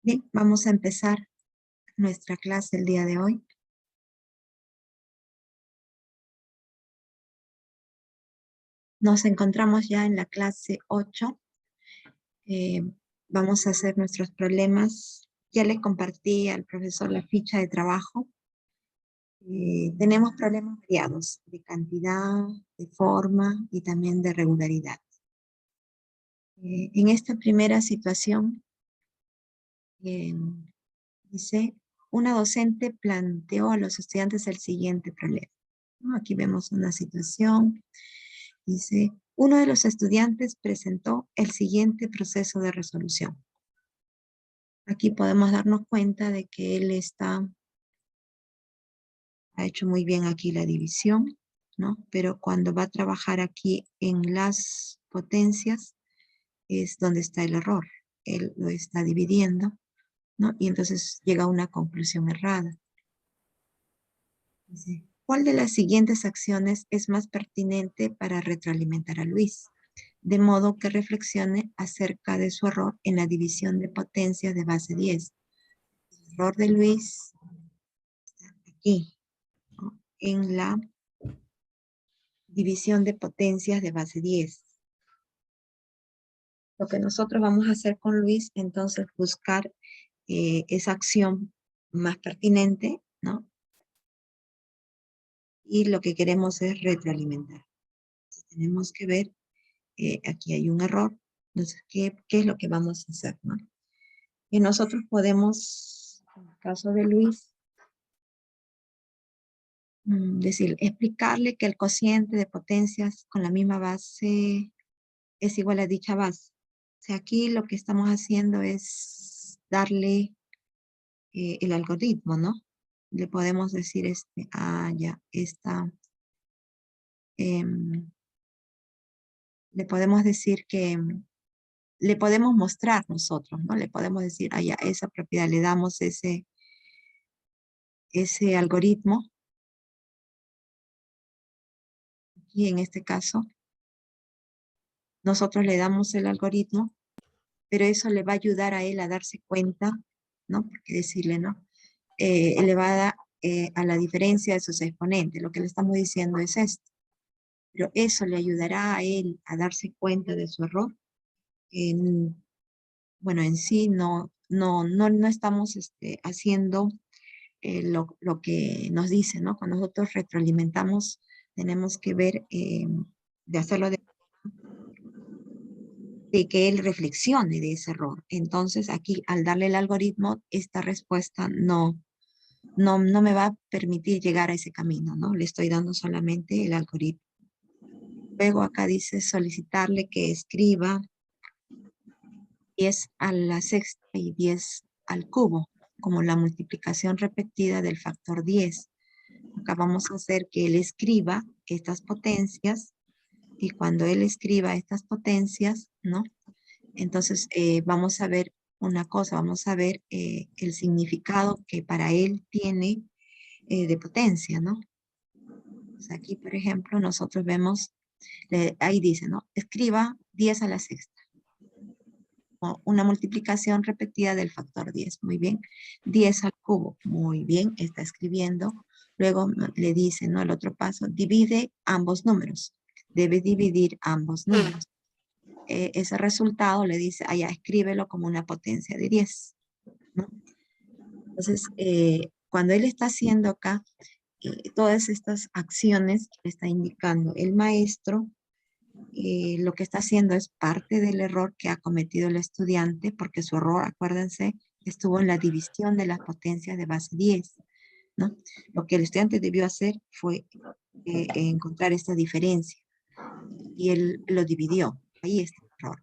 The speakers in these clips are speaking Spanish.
Bien, vamos a empezar nuestra clase el día de hoy. Nos encontramos ya en la clase 8. Vamos a hacer nuestros problemas. Ya le compartí al profesor la ficha de trabajo. Tenemos problemas variados de cantidad, de forma y también de regularidad. En esta primera situación, dice, una docente planteó a los estudiantes el siguiente problema, ¿no? Aquí vemos una situación. Dice, uno de los estudiantes presentó el siguiente proceso de resolución. Aquí podemos darnos cuenta de que él ha hecho muy bien aquí la división, ¿no? Pero cuando va a trabajar aquí en las potencias es donde está el error. Él lo está dividiendo, ¿no? Y entonces llega a una conclusión errada. Dice, ¿cuál de las siguientes acciones es más pertinente para retroalimentar a Luis? De modo que reflexione acerca de su error en la división de potencias de base 10. El error de Luis está aquí, ¿no? En la división de potencias de base 10. Lo que nosotros vamos a hacer con Luis, entonces, buscar esa acción más pertinente, ¿no? Y lo que queremos es retroalimentar. Entonces, tenemos que ver, aquí hay un error. Entonces, ¿qué es lo que vamos a hacer, no? Y nosotros podemos, en el caso de Luis, decir, explicarle que el cociente de potencias con la misma base es igual a dicha base. O sea, aquí lo que estamos haciendo es darle el algoritmo, ¿no? Le podemos decir, ya, le podemos decir que, le podemos mostrar nosotros, ¿no? Le podemos decir, ya, esa propiedad, le damos ese algoritmo. Y en este caso, nosotros le damos el algoritmo, pero eso le va a ayudar a él a darse cuenta, ¿no? Porque decirle, ¿no? Elevada a la diferencia de sus exponentes. Lo que le estamos diciendo es esto. Pero eso le ayudará a él a darse cuenta de su error. Bueno, en sí no estamos haciendo lo que nos dice, ¿no? Cuando nosotros retroalimentamos, tenemos que ver de hacerlo de que él reflexione de ese error. Entonces, aquí, al darle el algoritmo, esta respuesta no me va a permitir llegar a ese camino, ¿no? Le estoy dando solamente el algoritmo. Luego acá dice solicitarle que escriba 10 a la sexta y 10 al cubo, como la multiplicación repetida del factor 10. Acá vamos a hacer que él escriba estas potencias, y cuando él escriba estas potencias, ¿no? Entonces vamos a ver una cosa, vamos a ver el significado que para él tiene de potencia, ¿no? Pues aquí, por ejemplo, nosotros vemos, ahí dice, ¿no? Escriba 10 a la sexta. O una multiplicación repetida del factor 10. Muy bien. 10 al cubo. Muy bien. Está escribiendo. Luego le dice, ¿no? El otro paso. Divide ambos números. Debe dividir ambos números. Ese resultado le dice, ya, escríbelo como una potencia de 10, ¿no? Entonces, cuando él está haciendo acá todas estas acciones que está indicando el maestro, lo que está haciendo es parte del error que ha cometido el estudiante, porque su error, acuérdense, estuvo en la división de las potencias de base 10, ¿no? Lo que el estudiante debió hacer fue encontrar esta diferencia, y él lo dividió. Ahí está el error.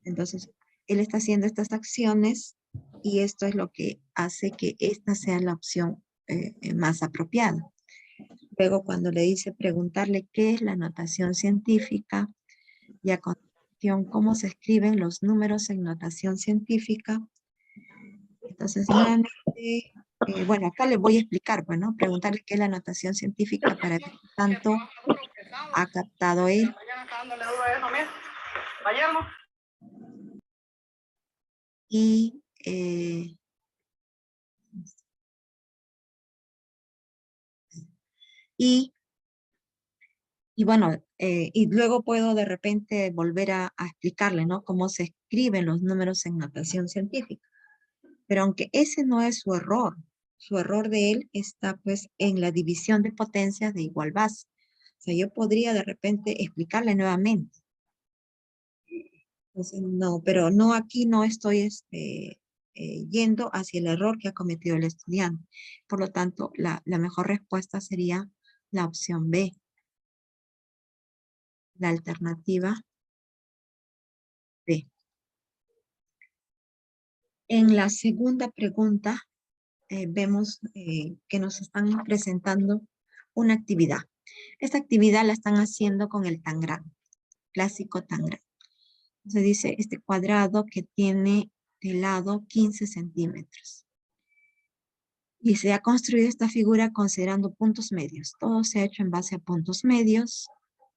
Entonces, él está haciendo estas acciones, y esto es lo que hace que esta sea la opción más apropiada. Luego, cuando le dice preguntarle qué es la notación científica, y a continuación cómo se escriben los números en notación científica. Entonces, nuevamente, bueno, acá le voy a explicar, bueno, preguntarle qué es la notación científica para ver qué tanto ha captado él. Y Y bueno, y luego puedo de repente volver a explicarle, ¿no? Cómo se escriben los números en notación científica. Pero aunque ese no es su error de él está pues en la división de potencias de igual base. O sea, yo podría de repente explicarle nuevamente. Entonces, no, pero no aquí no estoy yendo hacia el error que ha cometido el estudiante. Por lo tanto, la mejor respuesta sería la opción B, la alternativa B. En la segunda pregunta, vemos que nos están presentando una actividad. Esta actividad la están haciendo con el tangram, clásico tangram. Se dice este cuadrado que tiene de lado 15 centímetros. Y se ha construido esta figura considerando puntos medios. Todo se ha hecho en base a puntos medios.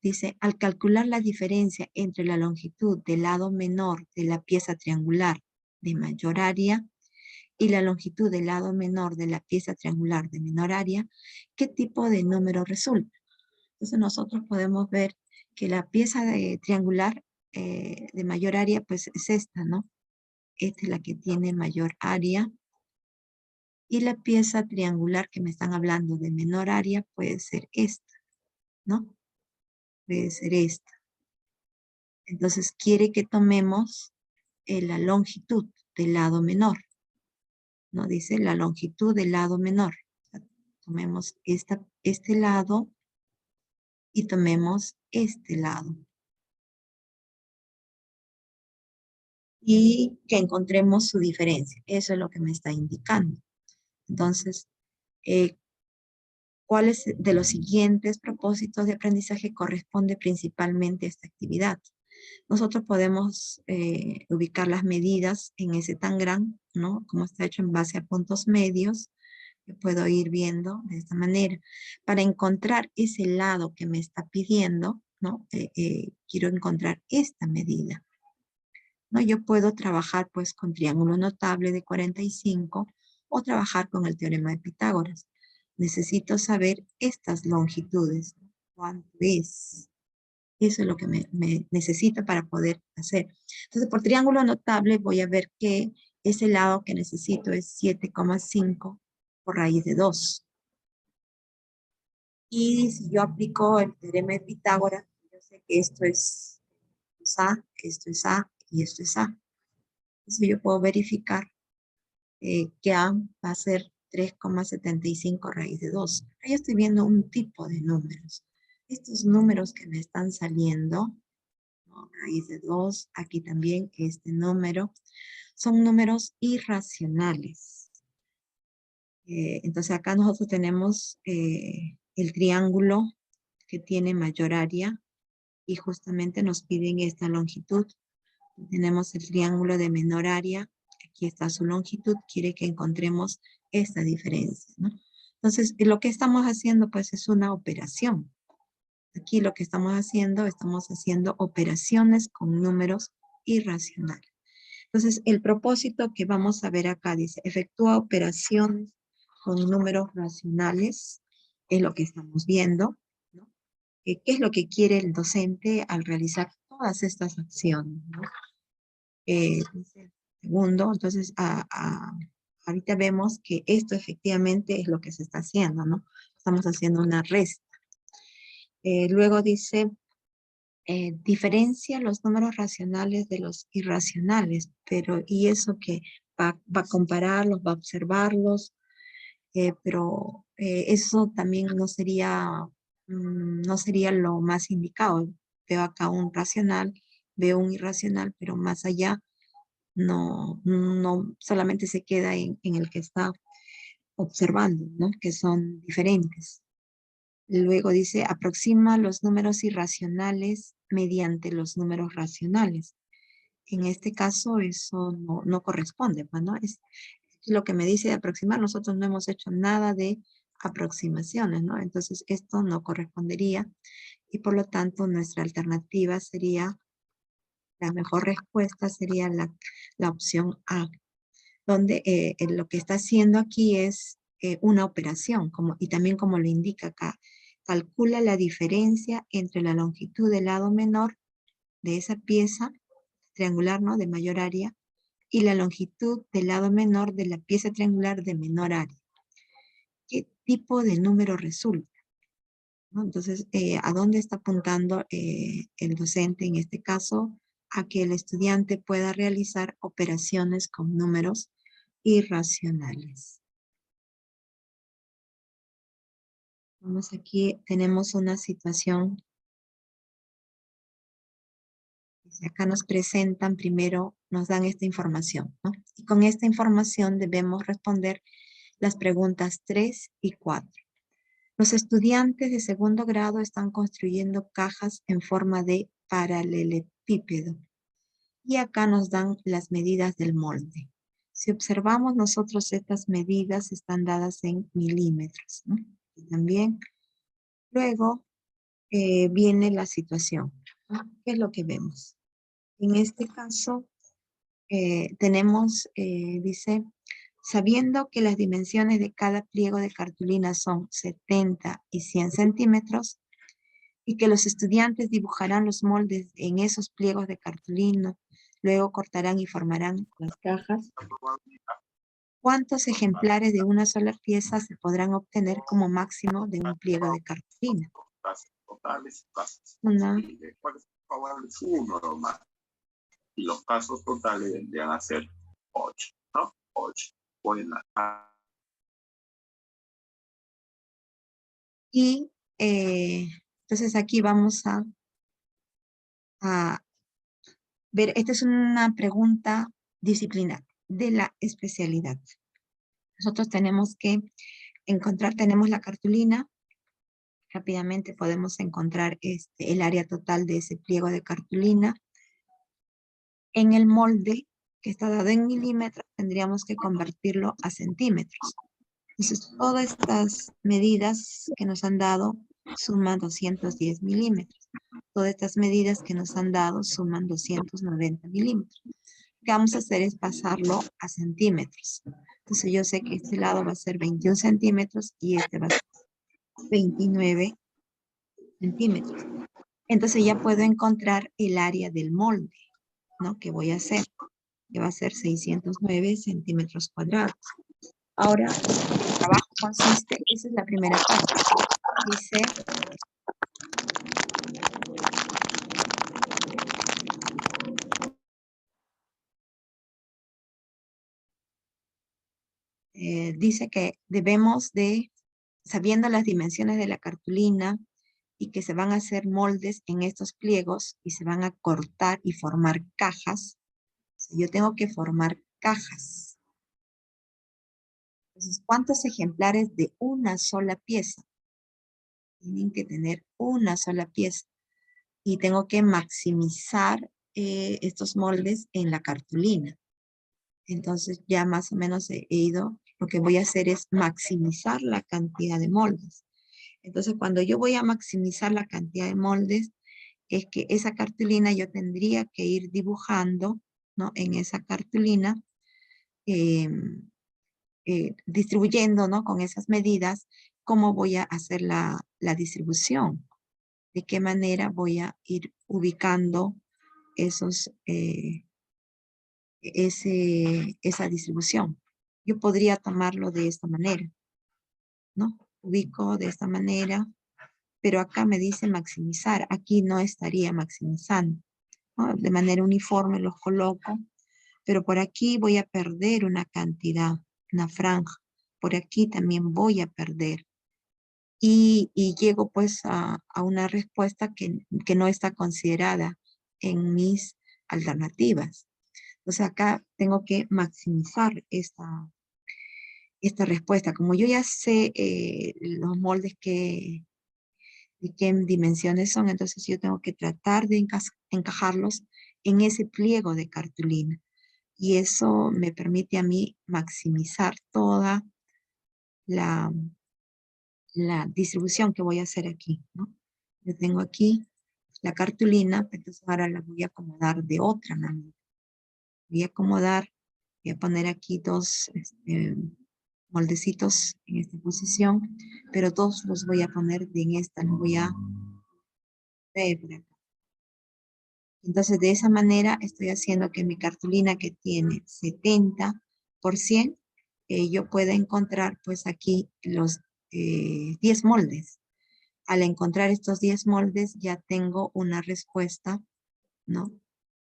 Dice, al calcular la diferencia entre la longitud del lado menor de la pieza triangular de mayor área y la longitud del lado menor de la pieza triangular de menor área, ¿qué tipo de número resulta? Entonces nosotros podemos ver que la pieza triangular de mayor área pues es esta, ¿no? Esta es la que tiene mayor área. Y la pieza triangular que me están hablando de menor área puede ser esta, ¿no? Puede ser esta. Entonces quiere que tomemos la longitud del lado menor, ¿no? Dice la longitud del lado menor. Tomemos este lado y tomemos este lado. Y que encontremos su diferencia. Eso es lo que me está indicando. Entonces, ¿cuáles de los siguientes propósitos de aprendizaje corresponde principalmente a esta actividad? Nosotros podemos ubicar las medidas en ese tangram, ¿no? Como está hecho en base a puntos medios, que puedo ir viendo de esta manera. Para encontrar ese lado que me está pidiendo, ¿no? Quiero encontrar esta medida, ¿no? Yo puedo trabajar pues con triángulo notable de 45 o trabajar con el teorema de Pitágoras. Necesito saber estas longitudes. ¿Cuánto es? Eso es lo que me necesito para poder hacer. Entonces, por triángulo notable voy a ver que ese lado que necesito es 7,5 por raíz de 2. Y si yo aplico el teorema de Pitágoras, yo sé que esto es A, esto es A y esto es A. Entonces yo puedo verificar que A va a ser 3,75 raíz de 2. Ahí estoy viendo un tipo de números. Estos números que me están saliendo, ¿no? Raíz de 2, aquí también este número, son números irracionales. Entonces acá nosotros tenemos el triángulo que tiene mayor área y justamente nos piden esta longitud. Tenemos el triángulo de menor área, aquí está su longitud, quiere que encontremos esta diferencia, ¿no? Entonces, lo que estamos haciendo pues es una operación. Aquí lo que estamos haciendo operaciones con números irracionales. Entonces, el propósito que vamos a ver acá dice, efectúa operaciones con números racionales, es lo que estamos viendo, ¿no? ¿Qué es lo que quiere el docente al realizar todas estas acciones, ¿no? Dice segundo, entonces ahorita vemos que esto efectivamente es lo que se está haciendo, ¿no? Estamos haciendo una resta. Luego dice, diferencia los números racionales de los irracionales, pero ¿y eso que va a compararlos, va a observarlos? Pero eso también no sería lo más indicado. Veo acá un racional, veo un irracional, pero más allá no solamente se queda en el que está observando, ¿no? Que son diferentes. Luego dice, aproxima los números irracionales mediante los números racionales. En este caso eso no corresponde, pues, ¿no? Es lo que me dice de aproximar, nosotros no hemos hecho nada de aproximaciones, ¿no? Entonces esto no correspondería y por lo tanto nuestra alternativa sería, la mejor respuesta sería la opción A, donde lo que está haciendo aquí es una operación, y también como lo indica acá, calcula la diferencia entre la longitud del lado menor de esa pieza triangular, ¿no? De mayor área, y la longitud del lado menor de la pieza triangular de menor área. ¿Qué tipo de número resulta? ¿No? Entonces, ¿a dónde está apuntando el docente en este caso? A que el estudiante pueda realizar operaciones con números irracionales. Vamos aquí, tenemos una situación. Acá nos presentan primero, nos dan esta información, ¿no? Y con esta información debemos responder las preguntas 3 y 4. Los estudiantes de segundo grado están construyendo cajas en forma de paralelepípedo. Y acá nos dan las medidas del molde. Si observamos nosotros estas medidas están dadas en milímetros, ¿no? Y también luego viene la situación, ¿no? ¿Qué es lo que vemos? En este caso tenemos, dice, sabiendo que las dimensiones de cada pliego de cartulina son 70 y 100 centímetros y que los estudiantes dibujarán los moldes en esos pliegos de cartulina, luego cortarán y formarán las cajas. ¿Cuántos ejemplares de una sola pieza se podrán obtener como máximo de un pliego de cartulina? Una. Uno nomás. Y los casos totales vendrían a ser 8, ¿no? 8. Y entonces aquí vamos a ver, esta es una pregunta disciplinar de la especialidad. Nosotros tenemos que encontrar, tenemos la cartulina, rápidamente podemos encontrar el área total de ese pliego de cartulina. En el molde que está dado en milímetros, tendríamos que convertirlo a centímetros. Entonces, todas estas medidas que nos han dado suman 210 milímetros. Todas estas medidas que nos han dado suman 290 milímetros. Lo que vamos a hacer es pasarlo a centímetros. Entonces, yo sé que este lado va a ser 21 centímetros y este va a ser 29 centímetros. Entonces, ya puedo encontrar el área del molde, ¿no? Que voy a hacer, que va a ser 609 centímetros cuadrados. Ahora, el trabajo consiste, esa es la primera parte. Dice, dice que debemos de, sabiendo las dimensiones de la cartulina y que se van a hacer moldes en estos pliegos y se van a cortar y formar cajas, yo tengo que formar cajas. Entonces, ¿cuántos ejemplares de una sola pieza? Tienen que tener una sola pieza. Y tengo que maximizar estos moldes en la cartulina. Entonces ya más o menos he ido, lo que voy a hacer es maximizar la cantidad de moldes. Entonces cuando yo voy a maximizar la cantidad de moldes, es que esa cartulina yo tendría que ir dibujando, ¿no? En esa cartulina, distribuyendo, ¿no? Con esas medidas, cómo voy a hacer la distribución. De qué manera voy a ir ubicando esos, esa distribución. Yo podría tomarlo de esta manera, ¿no? Ubico de esta manera, pero acá me dice maximizar. Aquí no estaría maximizando, ¿no? De manera uniforme los coloco, pero por aquí voy a perder una cantidad, una franja. Por aquí también voy a perder. Y llego pues a una respuesta que no está considerada en mis alternativas. Entonces acá tengo que maximizar esta respuesta. Como yo ya sé los moldes de qué dimensiones son, entonces yo tengo que tratar de encajarlos en ese pliego de cartulina. Y eso me permite a mí maximizar toda la distribución que voy a hacer aquí, ¿no? Yo tengo aquí la cartulina, entonces ahora la voy a acomodar de otra manera. Voy a acomodar, voy a poner aquí dos moldecitos en esta posición, pero todos los voy a poner en esta, los voy a ver por acá. Entonces, de esa manera estoy haciendo que mi cartulina que tiene 70%, yo pueda encontrar pues aquí los 10 moldes. Al encontrar estos 10 moldes ya tengo una respuesta, ¿no?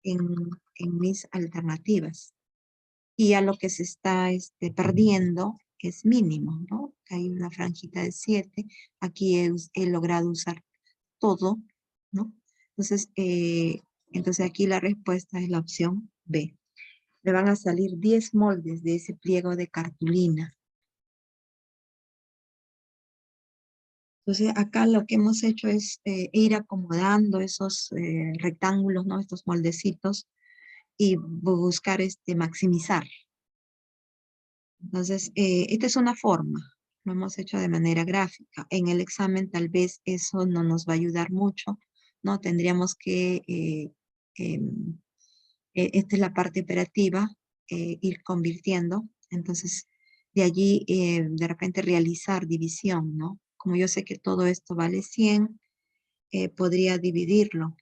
En, en mis alternativas. Y a lo que se está perdiendo es mínimo, ¿no? Hay una franjita de 7. Aquí he logrado usar todo, ¿no? Entonces, aquí la respuesta es la opción B. Me van a salir 10 moldes de ese pliego de cartulina. Entonces, acá lo que hemos hecho es ir acomodando esos rectángulos, ¿no? Estos moldecitos y buscar maximizar. Entonces, esta es una forma. Lo hemos hecho de manera gráfica. En el examen tal vez eso no nos va a ayudar mucho, ¿no? Tendríamos que, esta es la parte operativa, ir convirtiendo. Entonces, de allí, de repente realizar división, ¿no? Como yo sé que todo esto vale 100, podría dividirlo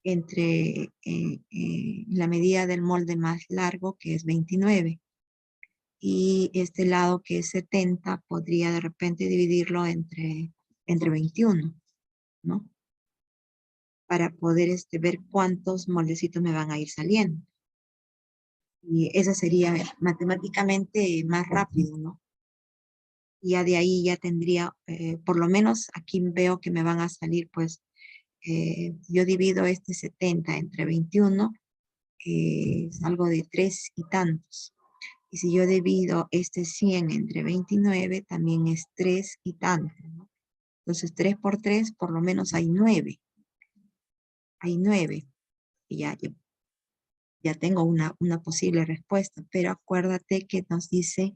entre la medida del molde más largo, que es 29. Y este lado que es 70, podría de repente dividirlo entre 21, ¿no? Para poder ver cuántos moldecitos me van a ir saliendo. Y eso sería matemáticamente más rápido, ¿no? Y ya de ahí ya tendría, por lo menos aquí veo que me van a salir, pues, yo divido 70 entre 21, es algo de 3 y tantos. Y si yo divido 100 entre 29, también es 3 y tanto, ¿no? Entonces, 3 por 3, por lo menos hay 9. Hay 9. Y ya tengo una posible respuesta. Pero acuérdate que nos dice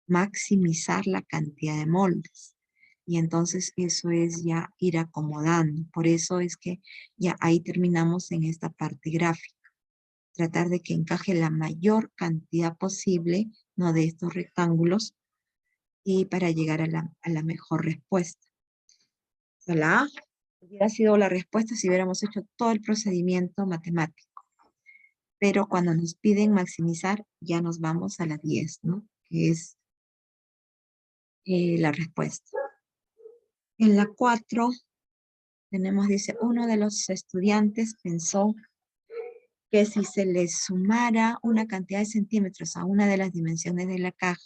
maximizar la cantidad de moldes. Y entonces eso es ya ir acomodando. Por eso es que ya ahí terminamos en esta parte gráfica. Tratar de que encaje la mayor cantidad posible, ¿no? De estos rectángulos y para llegar a la mejor respuesta. La A hubiera sido la respuesta si hubiéramos hecho todo el procedimiento matemático. Pero cuando nos piden maximizar, ya nos vamos a la 10, ¿no? Que es la respuesta. En la 4 tenemos, dice, uno de los estudiantes pensó que si se le sumara una cantidad de centímetros a una de las dimensiones de la caja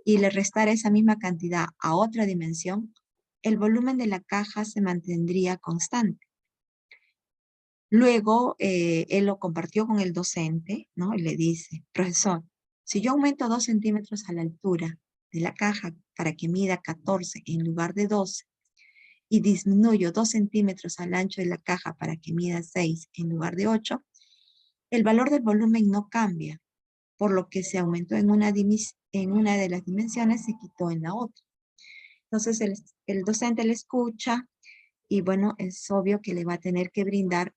y le restara esa misma cantidad a otra dimensión, el volumen de la caja se mantendría constante. Luego, él lo compartió con el docente, ¿no? Y le dice, profesor, si yo aumento 2 centímetros a la altura de la caja para que mida 14 en lugar de 12, y disminuyo 2 centímetros al ancho de la caja para que mida 6 en lugar de 8, el valor del volumen no cambia, por lo que se aumentó en una de las dimensiones, se quitó en la otra. Entonces el docente le escucha y bueno, es obvio que le va a tener que brindar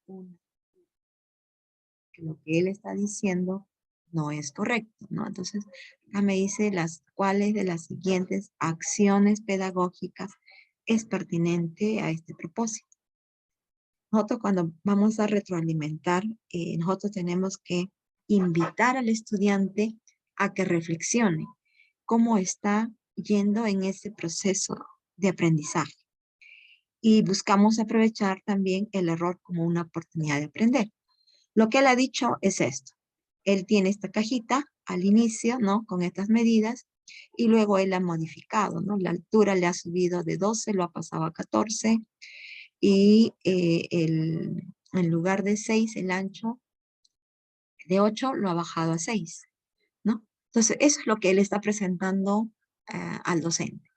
que lo que él está diciendo no es correcto, ¿no? Entonces, acá me dice cuáles de las siguientes acciones pedagógicas es pertinente a este propósito. Nosotros cuando vamos a retroalimentar, nosotros tenemos que invitar al estudiante a que reflexione cómo está yendo en ese proceso de aprendizaje. Y buscamos aprovechar también el error como una oportunidad de aprender. Lo que él ha dicho es esto. Él tiene esta cajita al inicio, ¿no? Con estas medidas, y luego él ha modificado, ¿no? La altura le ha subido de 12, lo ha pasado a 14, y en lugar de 6, el ancho de 8 lo ha bajado a 6, ¿no? Entonces, eso es lo que él está presentando al docente.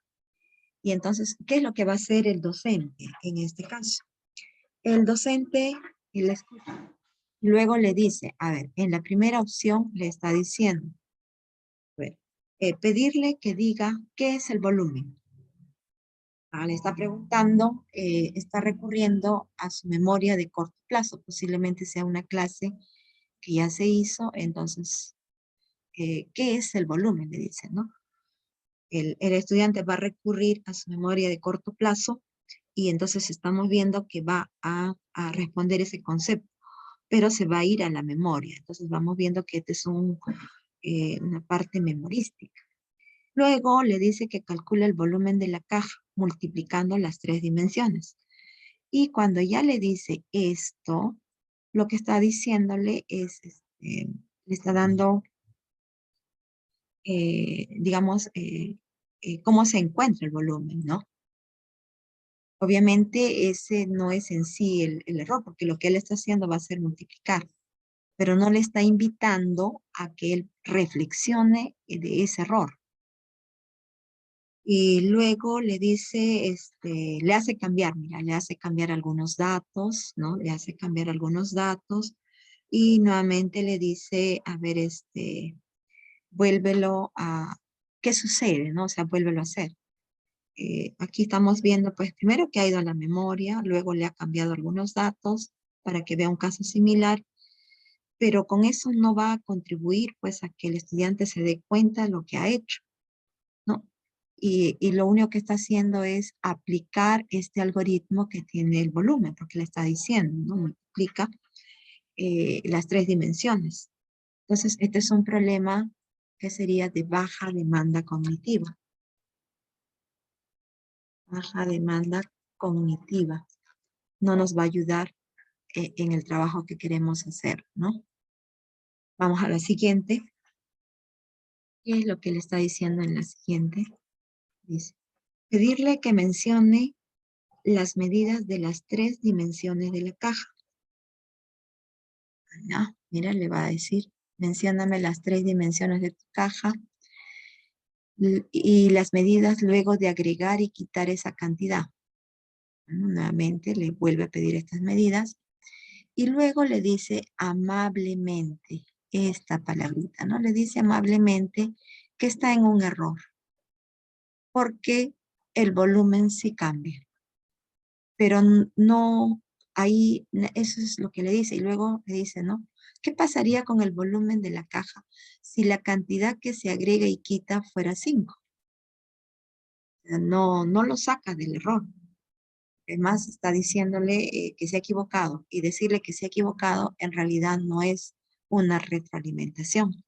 Y entonces, ¿qué es lo que va a hacer el docente en este caso? El docente, él escucha. Luego le dice, a ver, en la primera opción le está diciendo, a ver, pedirle que diga qué es el volumen. Le está preguntando, está recurriendo a su memoria de corto plazo, posiblemente sea una clase que ya se hizo, entonces ¿qué es el volumen? Le dice, ¿no? El estudiante va a recurrir a su memoria de corto plazo y entonces estamos viendo que va a responder ese concepto, pero se va a ir a la memoria. Entonces vamos viendo que este es una parte memorística. Luego le dice que calcula el volumen de la caja multiplicando las 3 dimensiones. Y cuando ya le dice esto, lo que está diciéndole es, le está dando, digamos, cómo se encuentra el volumen, ¿no? Obviamente ese no es en sí el error, porque lo que él está haciendo va a ser multiplicar, pero no le está invitando a que él reflexione de ese error. Y luego le dice, le hace cambiar, mira, le hace cambiar algunos datos, ¿no? Le hace cambiar algunos datos y nuevamente le dice, a ver, vuélvelo a, ¿qué sucede, no? O sea, vuélvelo a hacer. Aquí estamos viendo, pues, primero que ha ido a la memoria, luego le ha cambiado algunos datos para que vea un caso similar, pero con eso no va a contribuir, pues, a que el estudiante se dé cuenta de lo que ha hecho, ¿no? Y lo único que está haciendo es aplicar este algoritmo que tiene el volumen, porque le está diciendo, ¿no? Multiplica las 3 dimensiones. Entonces, este es un problema que sería de baja demanda cognitiva. Baja demanda cognitiva. No nos va a ayudar en el trabajo que queremos hacer, ¿no? Vamos a la siguiente. ¿Qué es lo que le está diciendo en la siguiente? Dice, pedirle que mencione las medidas de las 3 dimensiones de la caja. ¿No? Mira, le va a decir, mencióname las 3 dimensiones de tu caja y las medidas luego de agregar y quitar esa cantidad. Nuevamente le vuelve a pedir estas medidas y luego le dice amablemente esta palabrita, ¿no? Le dice amablemente que está en un error porque el volumen sí cambia, pero no, ahí, eso es lo que le dice y luego le dice, ¿no? ¿Qué pasaría con el volumen de la caja si la cantidad que se agrega y quita fuera 5? No lo saca del error. Además, está diciéndole que se ha equivocado y decirle que se ha equivocado en realidad no es una retroalimentación.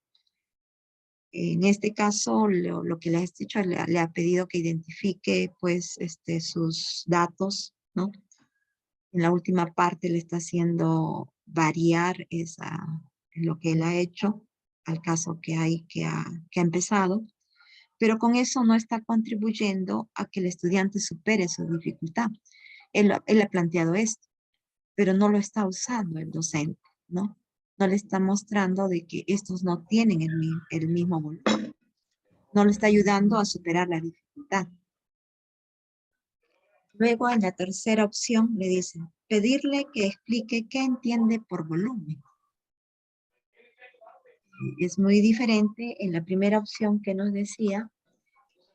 En este caso, lo que le has dicho, le ha pedido que identifique pues sus datos, ¿no? En la última parte le está haciendo variar lo que él ha hecho al caso que ha empezado, pero con eso no está contribuyendo a que el estudiante supere su dificultad. Él ha planteado esto, pero no lo está usando el docente, ¿no? No le está mostrando de que estos no tienen el mismo volumen. No le está ayudando a superar la dificultad. Luego, en la tercera opción, le dicen, pedirle que explique qué entiende por volumen. Es muy diferente. En la primera opción que nos decía,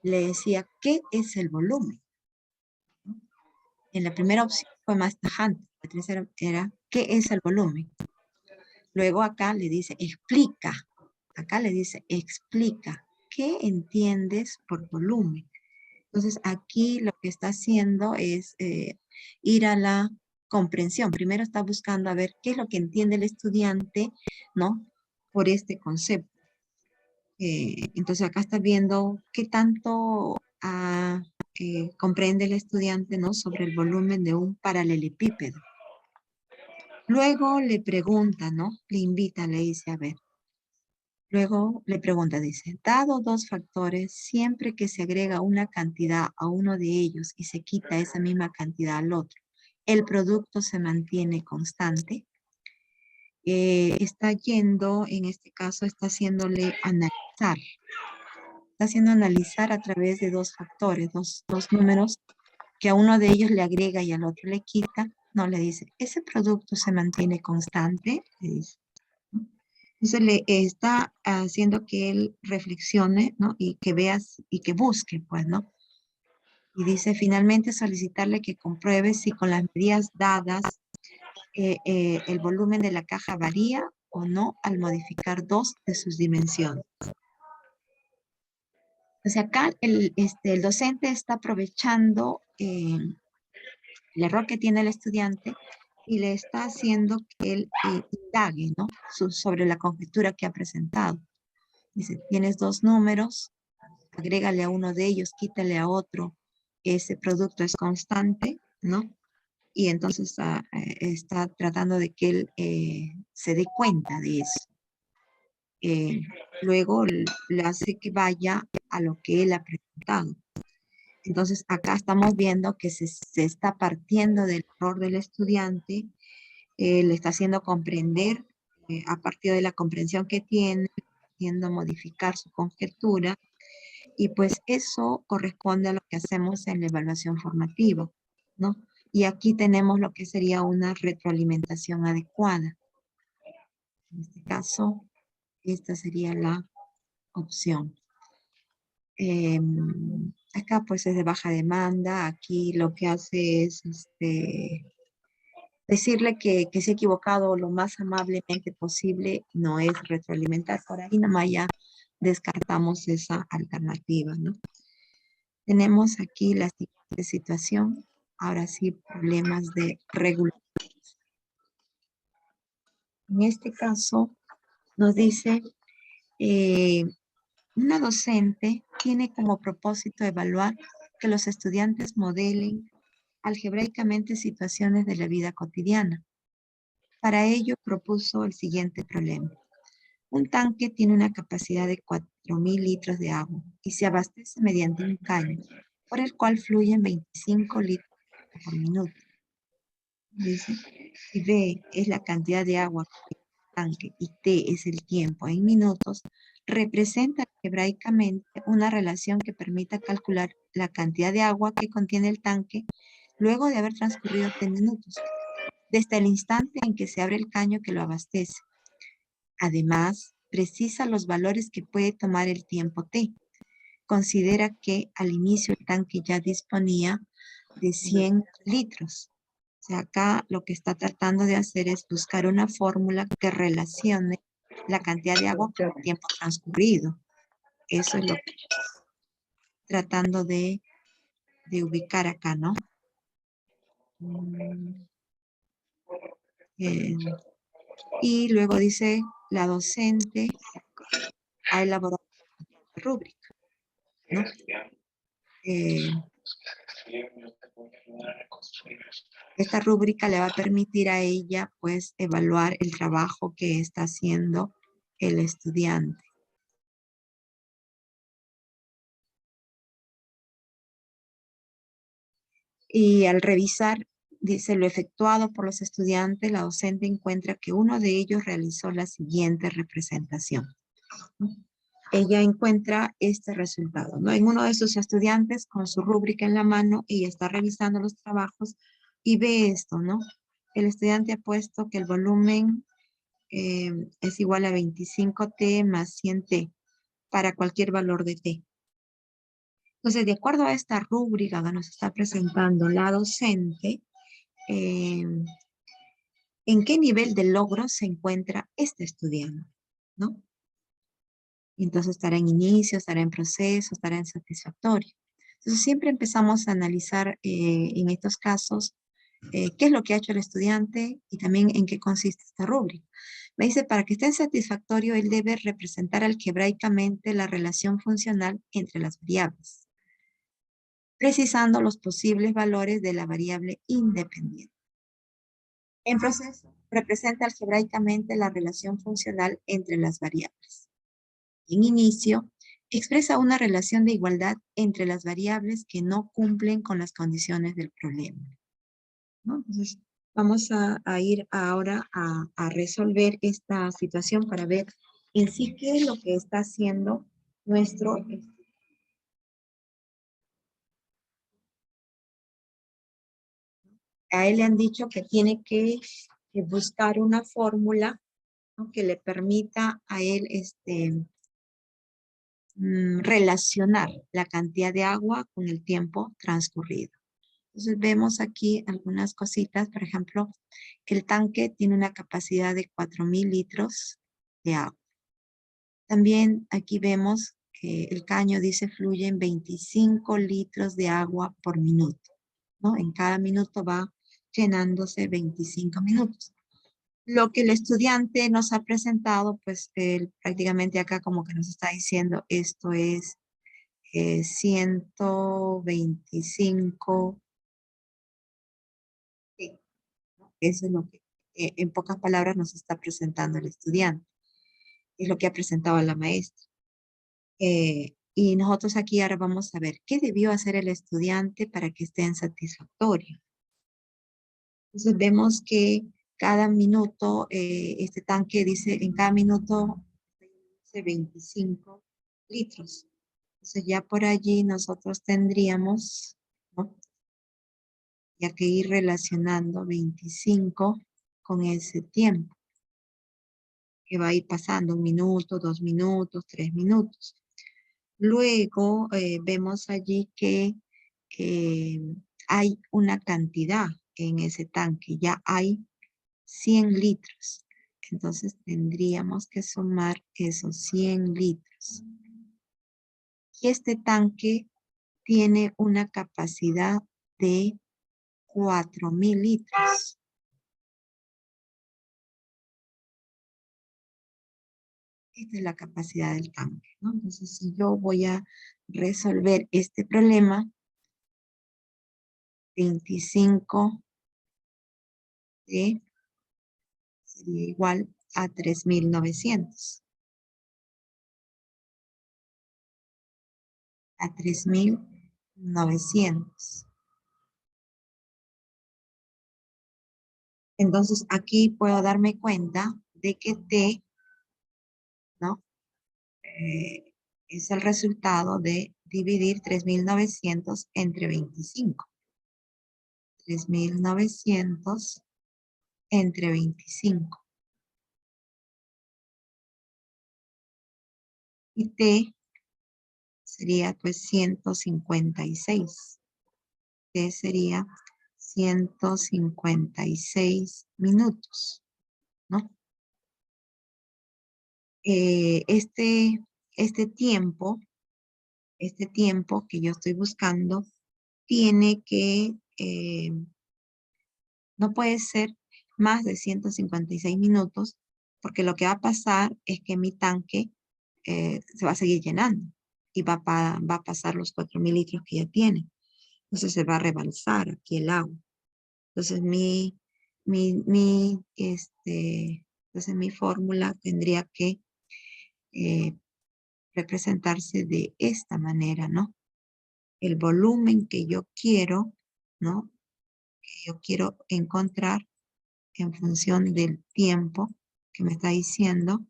le decía, ¿qué es el volumen? En la primera opción fue más tajante. La tercera era, ¿qué es el volumen? Luego acá le dice, explica. Acá le dice, explica. ¿Qué entiendes por volumen? Entonces aquí lo que está haciendo es ir a la comprensión. Primero está buscando a ver qué es lo que entiende el estudiante, ¿no? Por este concepto. Entonces acá está viendo qué tanto comprende el estudiante, ¿no? Sobre el volumen de un paralelepípedo. Luego le pregunta, ¿no? Le invita, le dice, a ver. Luego le pregunta, dice, dado dos factores, siempre que se agrega una cantidad a uno de ellos y se quita esa misma cantidad al otro, el producto se mantiene constante. Está yendo, en este caso, está haciéndole analizar. Está haciendo analizar a través de dos factores, dos números, que a uno de ellos le agrega y al otro le quita. No, le dice, ese producto se mantiene constante, le dice. Entonces le está haciendo que él reflexione, ¿no? Y que veas y que busque, pues, ¿no? Y dice finalmente solicitarle que compruebe si con las medidas dadas el volumen de la caja varía o no al modificar dos de sus dimensiones. Entonces acá el docente está aprovechando el error que tiene el estudiante y le está haciendo que él indague, ¿no? Sobre la conjetura que ha presentado. Dice, tienes dos números, agrégale a uno de ellos, quítale a otro, ese producto es constante, ¿no? Y entonces está tratando de que él se dé cuenta de eso. Luego le hace que vaya a lo que él ha presentado. Entonces acá estamos viendo que se está partiendo del error del estudiante, le está haciendo comprender, a partir de la comprensión que tiene, haciendo modificar su conjetura, y pues eso corresponde a lo que hacemos en la evaluación formativa, ¿no? Y aquí tenemos lo que sería una retroalimentación adecuada. En este caso, esta sería la opción. Acá pues es de baja demanda, aquí lo que hace es decirle que se ha equivocado lo más amablemente posible, no es retroalimentar, por ahí nomás ya descartamos esa alternativa, ¿no? Tenemos aquí la siguiente situación, ahora sí problemas de regulación. En este caso nos dice, una docente tiene como propósito evaluar que los estudiantes modelen algebraicamente situaciones de la vida cotidiana. Para ello propuso el siguiente problema. Un tanque tiene una capacidad de 4.000 litros de agua y se abastece mediante un caño, por el cual fluyen 25 litros por minuto. Dice, si B es la cantidad de agua que el tanque y T es el tiempo en minutos, representa algebraicamente una relación que permita calcular la cantidad de agua que contiene el tanque luego de haber transcurrido 10 minutos, desde el instante en que se abre el caño que lo abastece. Además, precisa los valores que puede tomar el tiempo T. Considera que al inicio el tanque ya disponía de 100 litros. O sea, acá lo que está tratando de hacer es buscar una fórmula que relacione la cantidad de agua con el tiempo transcurrido. Eso es lo que tratando de ubicar acá, ¿no? Y luego dice, la docente ha elaborado una rúbrica, ¿no? Esta rúbrica le va a permitir a ella, pues, evaluar el trabajo que está haciendo el estudiante. Y al revisar, dice, lo efectuado por los estudiantes, la docente encuentra que uno de ellos realizó la siguiente representación, ¿no? Ella encuentra este resultado, ¿no? En uno de sus estudiantes, con su rúbrica en la mano, ella está revisando los trabajos y ve esto, ¿no? El estudiante ha puesto que el volumen es igual a 25T más 100T para cualquier valor de T. Entonces, de acuerdo a esta rúbrica que nos está presentando la docente, ¿en qué nivel de logro se encuentra este estudiante? ¿No? Entonces estará en inicio, estará en proceso, estará en satisfactorio. Entonces siempre empezamos a analizar en estos casos qué es lo que ha hecho el estudiante y también en qué consiste esta rúbrica. Me dice, para que esté en satisfactorio, él debe representar algebraicamente la relación funcional entre las variables, precisando los posibles valores de la variable independiente. En proceso, representa algebraicamente la relación funcional entre las variables. En inicio, expresa una relación de igualdad entre las variables que no cumplen con las condiciones del problema, ¿no? Entonces, vamos a ir ahora a resolver esta situación para ver en sí qué es lo que está haciendo nuestro estudiante. A él le han dicho que tiene que buscar una fórmula, ¿no?, que le permita a él relacionar la cantidad de agua con el tiempo transcurrido. Entonces vemos aquí algunas cositas. Por ejemplo, el tanque tiene una capacidad de 4.000 litros de agua. También aquí vemos que el caño dice fluyen 25 litros de agua por minuto, ¿no? En cada minuto va llenándose 25 minutos. Lo que el estudiante nos ha presentado, pues él prácticamente acá como que nos está diciendo esto es 125. Sí, ¿no? Eso es lo que en pocas palabras nos está presentando el estudiante. Es lo que ha presentado la maestra. Y nosotros aquí ahora vamos a ver qué debió hacer el estudiante para que esté en satisfactorio. Entonces vemos que cada minuto, este tanque dice, en cada minuto dice 25 litros. Entonces ya por allí nosotros tendríamos, ¿no? Ya que ir relacionando 25 con ese tiempo, que va a ir pasando 1 minuto, 2 minutos, 3 minutos. Luego vemos allí que eh, hay una cantidad en ese tanque, ya hay 100 litros. Entonces tendríamos que sumar esos 100 litros. Y este tanque tiene una capacidad de 4.000 litros. Esta es la capacidad del tanque, ¿no? Entonces, si yo voy a resolver este problema, 25 de sería igual a 3.900. A 3.900. Entonces, aquí puedo darme cuenta de que T, ¿no? Es el resultado de dividir 3.900 entre 25. 3.900 entre 25. Y T sería pues 156. T sería 156 minutos, ¿no? Este tiempo que yo estoy buscando tiene que, no puede ser más de 156 minutos, porque lo que va a pasar es que mi tanque se va a seguir llenando y va a pasar los 4.000 litros que ya tiene. Entonces se va a rebalsar aquí el agua. Entonces entonces mi fórmula tendría que eh, representarse de esta manera, ¿no? El volumen que yo quiero, ¿no? Que yo quiero encontrar en función del tiempo que me está diciendo,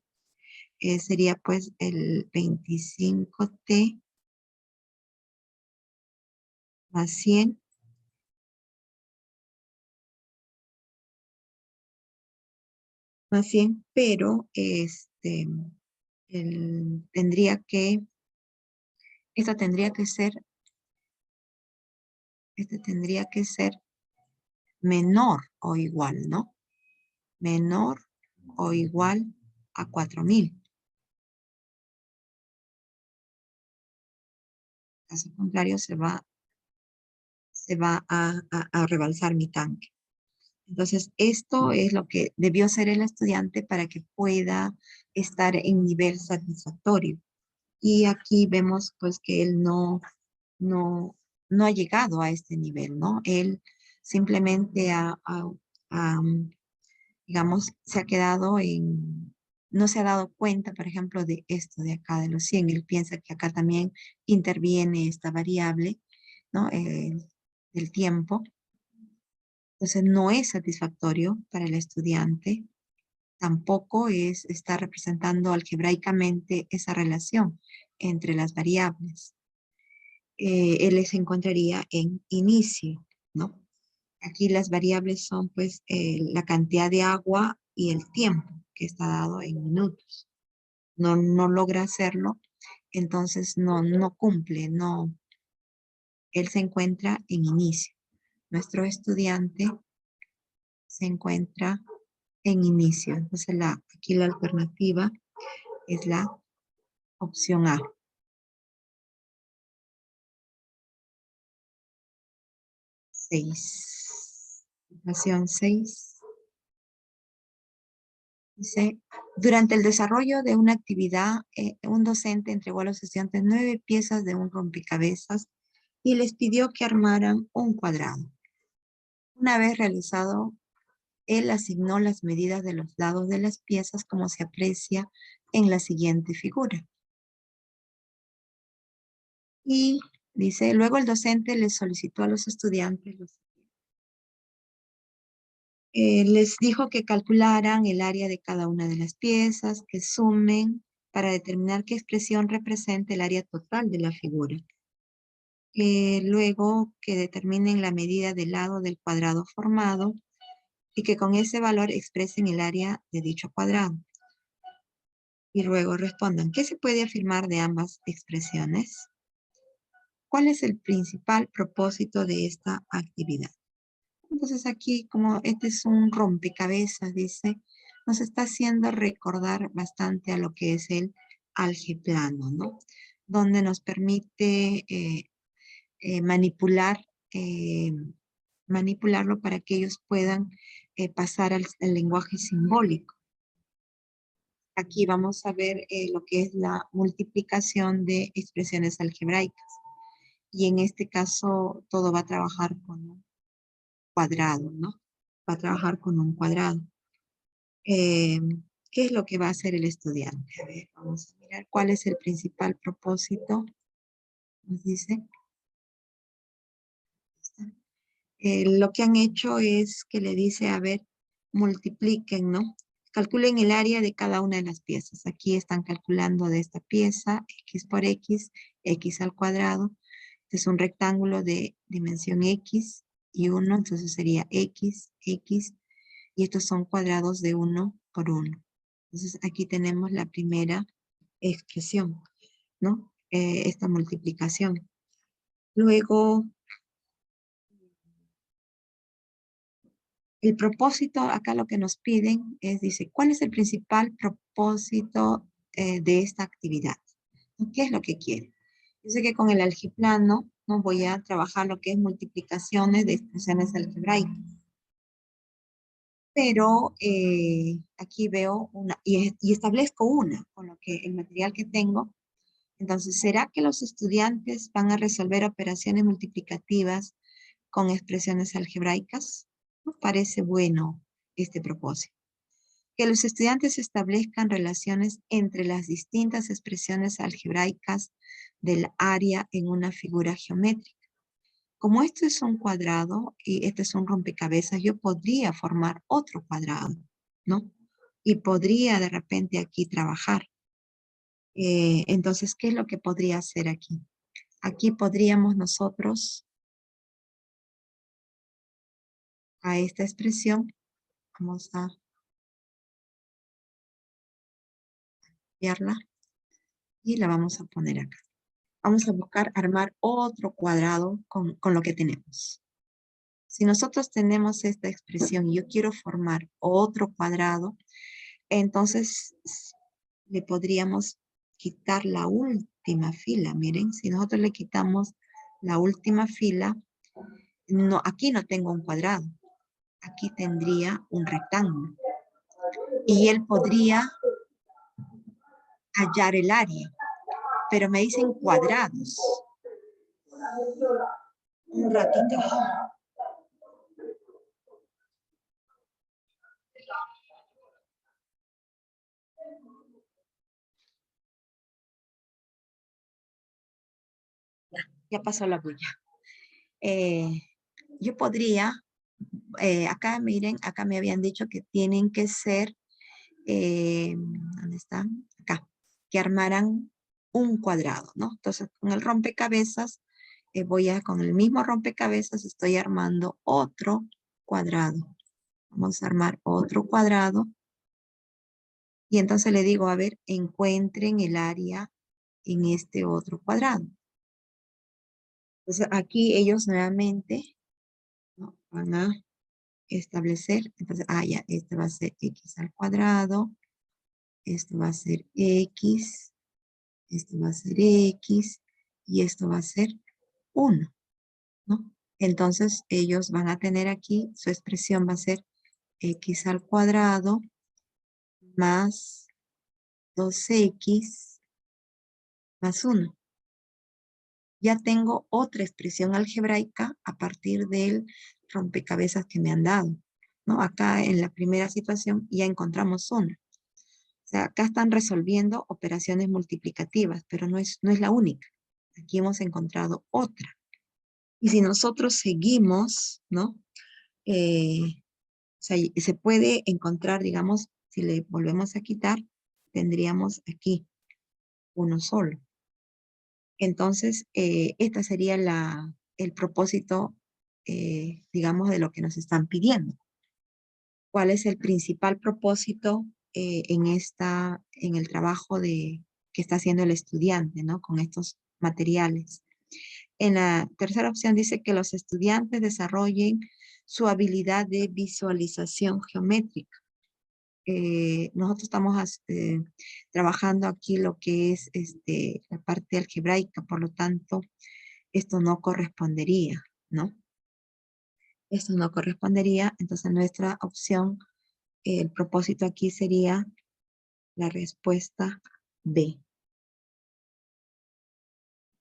sería pues el 25T más 100 más 100, pero esto tendría que ser, menor o igual, ¿no? Menor o igual a 4.000. Caso contrario, se va a rebalsar mi tanque. Entonces, esto es lo que debió hacer el estudiante para que pueda estar en nivel satisfactorio. Y aquí vemos pues que él no, no ha llegado a este nivel, ¿no? Él simplemente digamos, se ha quedado no se ha dado cuenta, por ejemplo, de esto de acá, de los 100. Él piensa que acá también interviene esta variable, ¿no? El tiempo. Entonces, no es satisfactorio para el estudiante. Tampoco está representando algebraicamente esa relación entre las variables. Él se encontraría en inicio, ¿no? Aquí las variables son pues la cantidad de agua y el tiempo que está dado en minutos. No logra hacerlo, entonces no cumple, él se encuentra en inicio. nuestro estudiante se encuentra en inicio. Entonces aquí la alternativa es la opción A. Situación 6. Dice, durante el desarrollo de una actividad, un docente entregó a los estudiantes 9 piezas de un rompecabezas y les pidió que armaran un cuadrado. Una vez realizado, él asignó las medidas de los lados de las piezas como se aprecia en la siguiente figura. Y dice, luego el docente les solicitó a los estudiantes les dijo que calcularan el área de cada una de las piezas, que sumen para determinar qué expresión representa el área total de la figura. Luego que determinen la medida del lado del cuadrado formado y que con ese valor expresen el área de dicho cuadrado. Y luego respondan, ¿qué se puede afirmar de ambas expresiones? ¿Cuál es el principal propósito de esta actividad? Entonces aquí, como este es un rompecabezas, dice, nos está haciendo recordar bastante a lo que es el algeplano, ¿no? Donde nos permite manipularlo para que ellos puedan pasar al lenguaje simbólico. Aquí vamos a ver lo que es la multiplicación de expresiones algebraicas. Y en este caso, todo va a trabajar con un cuadrado, ¿no? Va a trabajar con un cuadrado. ¿Qué es lo que va a hacer el estudiante? A ver, vamos a mirar cuál es el principal propósito. Nos dice. Lo que han hecho es que le dice, a ver, multipliquen, ¿no? Calculen el área de cada una de las piezas. Aquí están calculando de esta pieza, x por x, x al cuadrado. Este es un rectángulo de dimensión x y 1, entonces sería x, x, y estos son cuadrados de 1 por 1. Entonces aquí tenemos la primera expresión, ¿no? Esta multiplicación. Luego, el propósito, acá lo que nos piden es, dice, ¿cuál es el principal propósito de esta actividad? ¿Qué es lo que quiere? Dice que con el algeplano no voy a trabajar lo que es multiplicaciones de expresiones algebraicas. Pero aquí veo una, y establezco una con lo que el material que tengo. Entonces, ¿será que los estudiantes van a resolver operaciones multiplicativas con expresiones algebraicas? Nos parece bueno este propósito. Que los estudiantes establezcan relaciones entre las distintas expresiones algebraicas del área en una figura geométrica. Como esto es un cuadrado y este es un rompecabezas, yo podría formar otro cuadrado, ¿no? Y podría de repente aquí trabajar. Entonces, ¿qué es lo que podría hacer aquí? Aquí podríamos nosotros, a esta expresión, vamos a copiarla y la vamos a poner acá. Vamos a buscar armar otro cuadrado con lo que tenemos. Si nosotros tenemos esta expresión y yo quiero formar otro cuadrado, entonces le podríamos quitar la última fila. Miren, si nosotros le quitamos la última fila, no, aquí no tengo un cuadrado. Aquí tendría un rectángulo. Y él podría hallar el área. Pero me dicen cuadrados. Un ratito. Ya pasó la bulla. Yo podría, acá miren, acá me habían dicho que tienen que ser, ¿dónde están? Acá, que armaran un cuadrado, ¿no? Entonces, con el rompecabezas, con el mismo rompecabezas, estoy armando otro cuadrado. Vamos a armar otro cuadrado. Y entonces le digo, a ver, encuentren el área en este otro cuadrado. Entonces aquí ellos nuevamente, ¿no? van a establecer, entonces, ya, este va a ser x al cuadrado, esto va a ser x, esto va a ser x, y esto va a ser 1, ¿no? Entonces, ellos van a tener aquí, su expresión va a ser x al cuadrado más 2x más 1. Ya tengo otra expresión algebraica a partir del rompecabezas que me han dado, ¿no? Acá en la primera situación ya encontramos una. O sea, acá están resolviendo operaciones multiplicativas, pero no es la única. Aquí hemos encontrado otra. Y si nosotros seguimos, ¿no? O sea, se puede encontrar, digamos, si le volvemos a quitar, tendríamos aquí uno solo. Entonces, este sería el propósito, digamos, de lo que nos están pidiendo. ¿Cuál es el principal propósito en el trabajo que está haciendo el estudiante, ¿no? Con estos materiales? En la tercera opción dice que los estudiantes desarrollen su habilidad de visualización geométrica. Nosotros estamos trabajando aquí lo que es la parte algebraica, por lo tanto, esto no correspondería, ¿no? Esto no correspondería, entonces nuestra opción, el propósito aquí sería la respuesta B.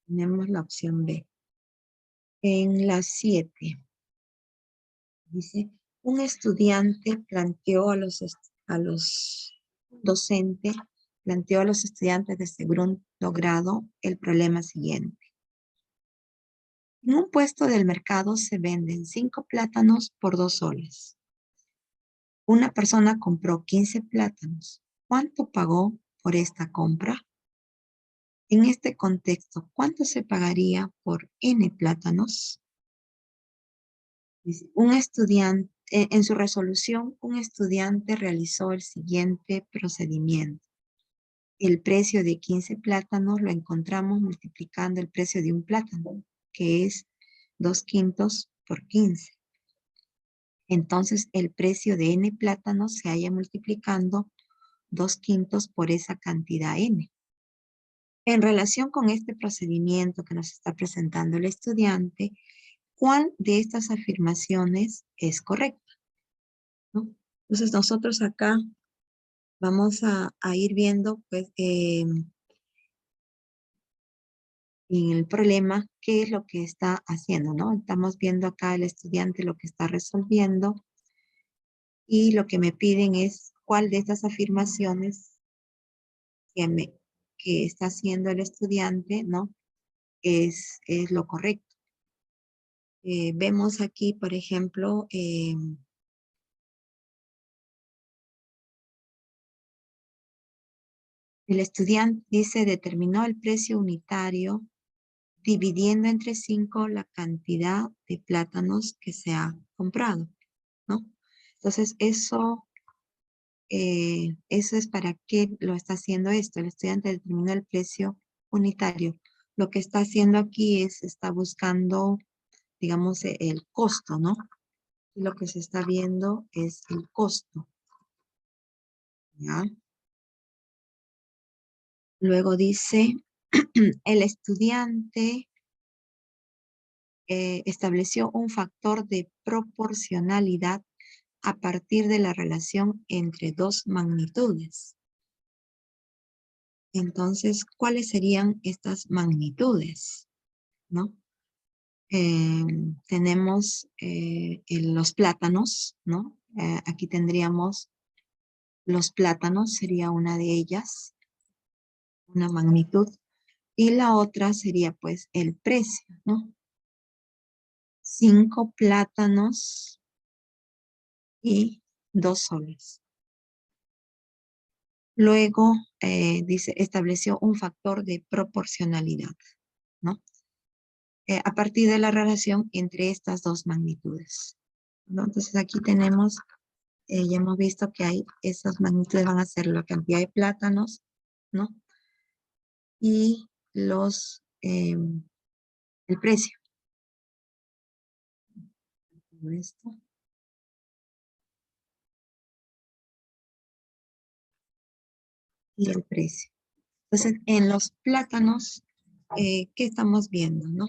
Tenemos la opción B. En la 7, dice, un estudiante planteó a los docentes, planteó a los estudiantes de segundo grado el problema siguiente. En un puesto del mercado se venden 5 plátanos por 2 soles. Una persona compró 15 plátanos. ¿Cuánto pagó por esta compra? En este contexto, ¿cuánto se pagaría por N plátanos? Un estudiante, en su resolución, un estudiante realizó el siguiente procedimiento. El precio de 15 plátanos lo encontramos multiplicando el precio de un plátano, que es 2 quintos por 15. Entonces, el precio de N plátanos se halla multiplicando 2 quintos por esa cantidad N. En relación con este procedimiento que nos está presentando el estudiante, ¿cuál de estas afirmaciones es correcta? ¿No? Entonces, nosotros acá vamos a ir viendo, pues, en el problema, qué es lo que está haciendo, ¿no? Estamos viendo acá el estudiante lo que está resolviendo y lo que me piden es cuál de estas afirmaciones que está haciendo el estudiante, ¿no? Es lo correcto. Vemos aquí, por ejemplo, el estudiante dice, determinó el precio unitario dividiendo entre 5 la cantidad de plátanos que se ha comprado, ¿no? Entonces, eso es para qué lo está haciendo esto. El estudiante determinó el precio unitario. Lo que está haciendo aquí está buscando, digamos, el costo, ¿no? Y lo que se está viendo es el costo, ¿ya? Luego dice, el estudiante estableció un factor de proporcionalidad a partir de la relación entre dos magnitudes. Entonces, ¿cuáles serían estas magnitudes? ¿No? Tenemos los plátanos, ¿no? Aquí tendríamos los plátanos, sería una de ellas, una magnitud. Y la otra sería pues el precio, ¿no? 5 plátanos y 2 soles. Luego, dice, estableció un factor de proporcionalidad, ¿no? A partir de la relación entre estas dos magnitudes, ¿no? Entonces aquí tenemos, ya hemos visto que hay, esas magnitudes van a ser la cantidad de plátanos, ¿no? Y el precio. Todo esto. Y el precio. Entonces, en los plátanos, ¿qué estamos viendo, no?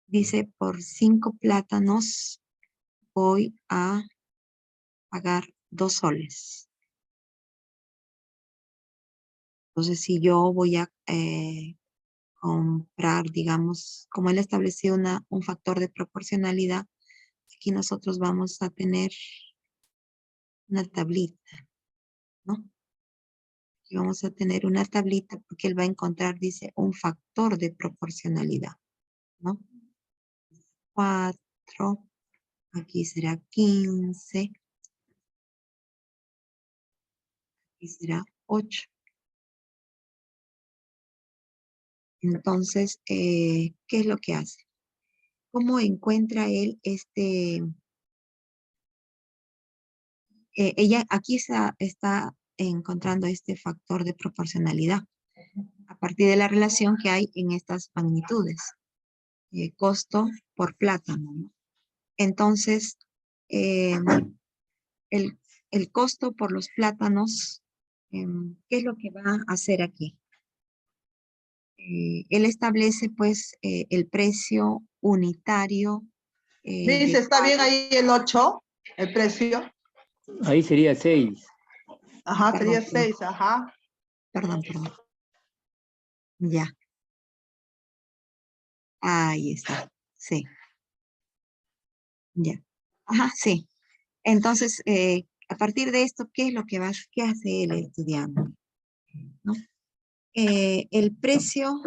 Dice, por 5 plátanos voy a pagar 2 soles. Entonces, si yo voy a comprar, digamos, como él estableció un factor de proporcionalidad, aquí nosotros vamos a tener una tablita, ¿no? Aquí vamos a tener una tablita porque él va a encontrar, dice, un factor de proporcionalidad, ¿no? 4, aquí será 15, aquí será 8. Entonces, ¿qué es lo que hace? ¿Cómo encuentra él ella aquí está encontrando este factor de proporcionalidad a partir de la relación que hay en estas magnitudes, costo por plátano, ¿no? Entonces, eh, el, el costo por los plátanos, ¿qué es lo que va a hacer aquí? Él establece pues el precio unitario Dice, de ¿está bien cada, ahí el 8, el precio? Ahí sería 6. Ajá, sería perdón, 6, ajá. perdón, ya, ahí está, sí, ya, ajá, sí. Entonces, a partir de esto, ¿qué es lo que qué hace el estudiante? ¿No? El precio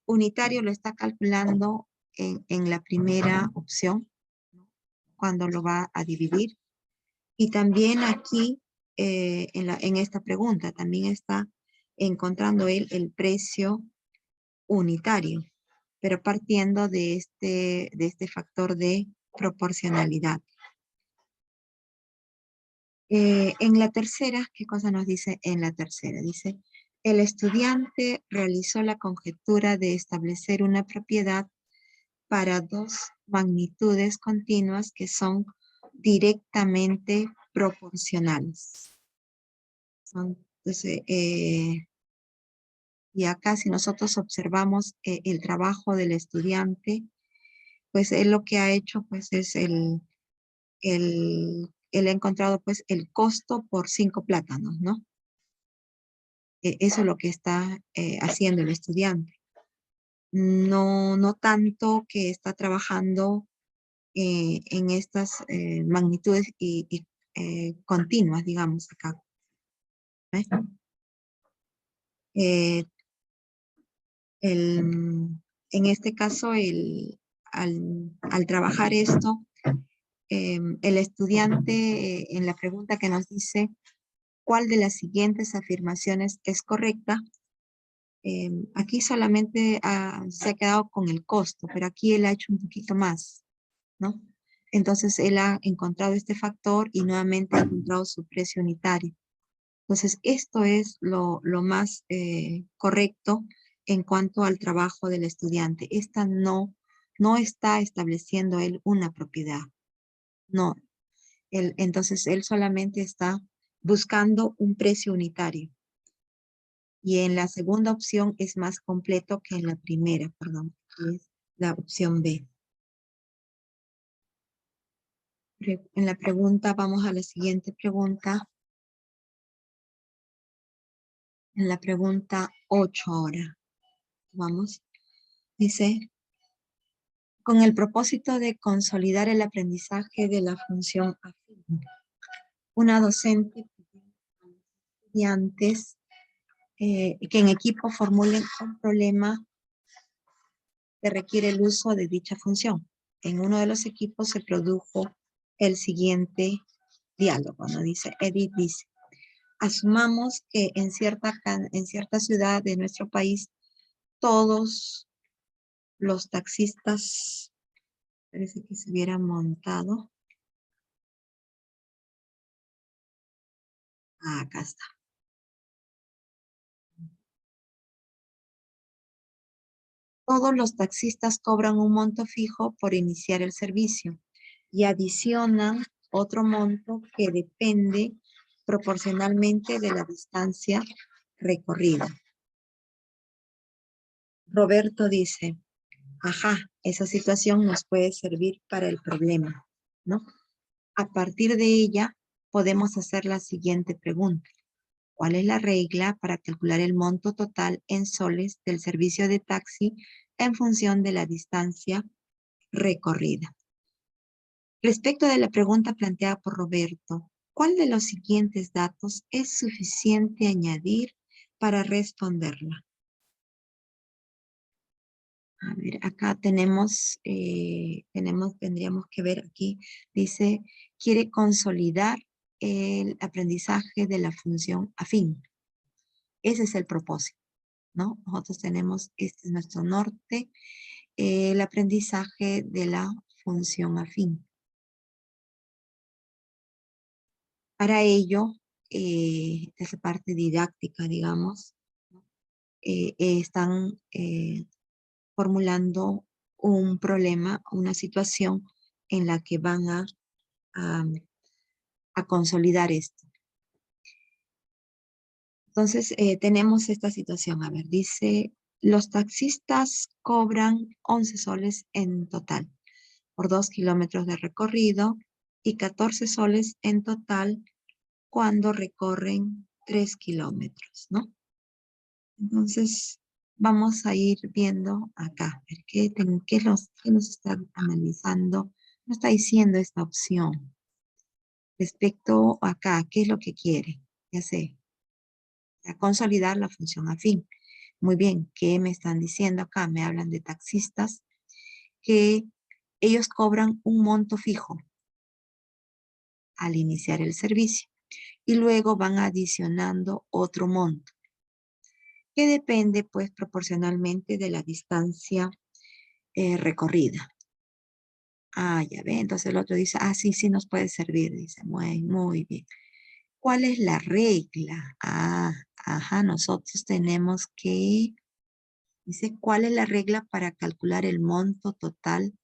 unitario lo está calculando en la primera opción, ¿no? Cuando lo va a dividir. Y también aquí, en esta pregunta, también está encontrando él el precio unitario, pero partiendo de este factor de proporcionalidad. En la tercera, ¿qué cosa nos dice en la tercera? Dice, el estudiante realizó la conjetura de establecer una propiedad para 2 magnitudes continuas que son directamente proporcionales. Entonces, y acá si nosotros observamos el trabajo del estudiante, pues él lo que ha hecho pues es él ha encontrado pues el costo por 5 plátanos, ¿no? Eso es lo que está haciendo el estudiante. No tanto que está trabajando en estas magnitudes y continuas, digamos, acá. ¿Ves? Eh, en este caso, al trabajar esto, el estudiante en la pregunta que nos dice ¿cuál de las siguientes afirmaciones es correcta? Aquí solamente se ha quedado con el costo, pero aquí él ha hecho un poquito más, ¿no? Entonces él ha encontrado este factor y nuevamente ha encontrado su precio unitario. Entonces esto es lo más correcto en cuanto al trabajo del estudiante. Esta no está estableciendo él una propiedad, no. Entonces él solamente está buscando un precio unitario. Y en la segunda opción es más completo que en la primera, perdón, que es la opción B. En la pregunta, vamos a la siguiente pregunta. En la pregunta 8 ahora. Vamos. Dice, con el propósito de consolidar el aprendizaje de la función afín, una docente pide a los estudiantes que en equipo formulen un problema que requiere el uso de dicha función. En uno de los equipos se produjo el siguiente diálogo, ¿no? Dice, Edith dice, asumamos que en cierta ciudad de nuestro país, todos los taxistas, parece que se hubieran montado. Ah, acá está. Todos los taxistas cobran un monto fijo por iniciar el servicio y adicionan otro monto que depende proporcionalmente de la distancia recorrida. Roberto dice, ajá, esa situación nos puede servir para el problema, ¿no? A partir de ella, podemos hacer la siguiente pregunta. ¿Cuál es la regla para calcular el monto total en soles del servicio de taxi en función de la distancia recorrida? Respecto de la pregunta planteada por Roberto, ¿cuál de los siguientes datos es suficiente añadir para responderla? A ver, acá tendríamos que ver aquí, dice, quiere consolidar el aprendizaje de la función afín. Ese es el propósito, ¿no? Nosotros tenemos, este es nuestro norte, el aprendizaje de la función afín. Para ello, esa parte didáctica, digamos, están formulando un problema, una situación en la que van a consolidar esto. Entonces, tenemos esta situación. A ver, dice, los taxistas cobran 11 soles en total por 2 kilómetros de recorrido y 14 soles en total cuando recorren 3 kilómetros, ¿no? Entonces, vamos a ir viendo acá, a ver qué nos está analizando, nos está diciendo esta opción. Respecto acá, ¿qué es lo que quiere? Ya sé, a consolidar la función afín. Muy bien, ¿qué me están diciendo acá? Me hablan de taxistas que ellos cobran un monto fijo al iniciar el servicio y luego van adicionando otro monto que depende pues proporcionalmente de la distancia recorrida. Ah, ya ve, entonces el otro dice, ah, sí, sí nos puede servir, dice, muy bien. ¿Cuál es la regla? Ah, ajá, nosotros tenemos que, dice, ¿cuál es la regla para calcular el monto total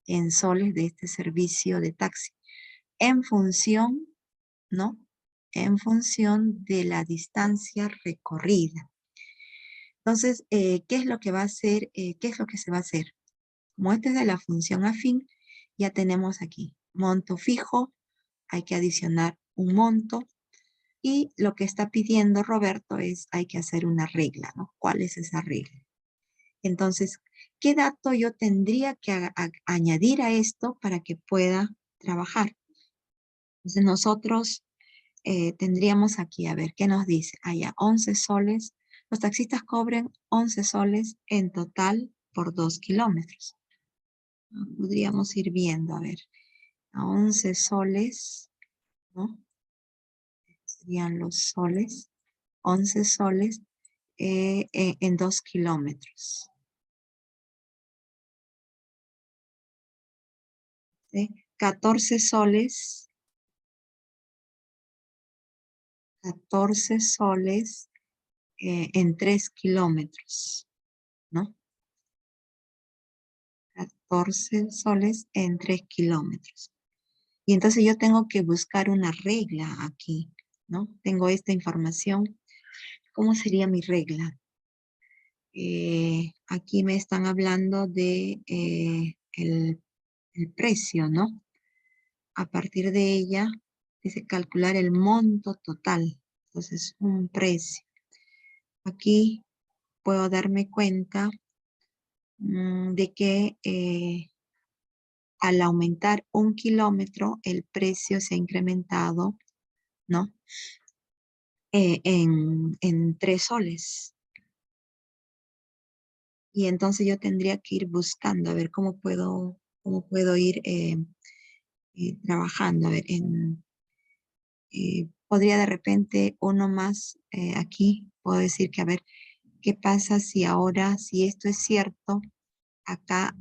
en soles de este servicio de taxi? En función, ¿no? En función de la distancia recorrida. Entonces, ¿qué es lo que va a hacer? ¿Qué es lo que se va a hacer? Como este es de la función afín, ya tenemos aquí monto fijo, hay que adicionar un monto y lo que está pidiendo Roberto es hay que hacer una regla, ¿no? ¿Cuál es esa regla? Entonces, ¿qué dato yo tendría que añadir a esto para que pueda trabajar? Entonces nosotros tendríamos aquí, a ver, ¿qué nos dice? Allá, 11 soles. Los taxistas cobran 11 soles en total por 2 kilómetros. Podríamos ir viendo, a ver, a 11 soles, ¿no? Serían los soles, 11 soles en 2 kilómetros. ¿Sí? 14 soles, 14 soles en 3 kilómetros, ¿no? 14 soles en 3 kilómetros. Y entonces yo tengo que buscar una regla aquí, ¿no? Tengo esta información. ¿Cómo sería mi regla? Aquí me están hablando de el precio, ¿no? A partir de ella, dice calcular el monto total. Entonces, un precio. Aquí puedo darme cuenta de que al aumentar 1 kilómetro, el precio se ha incrementado, ¿no? En 3 soles. Y entonces yo tendría que ir buscando, a ver cómo puedo ir trabajando. A ver, podría de repente uno más aquí, puedo decir que a ver, ¿qué pasa si ahora, si esto es cierto, acá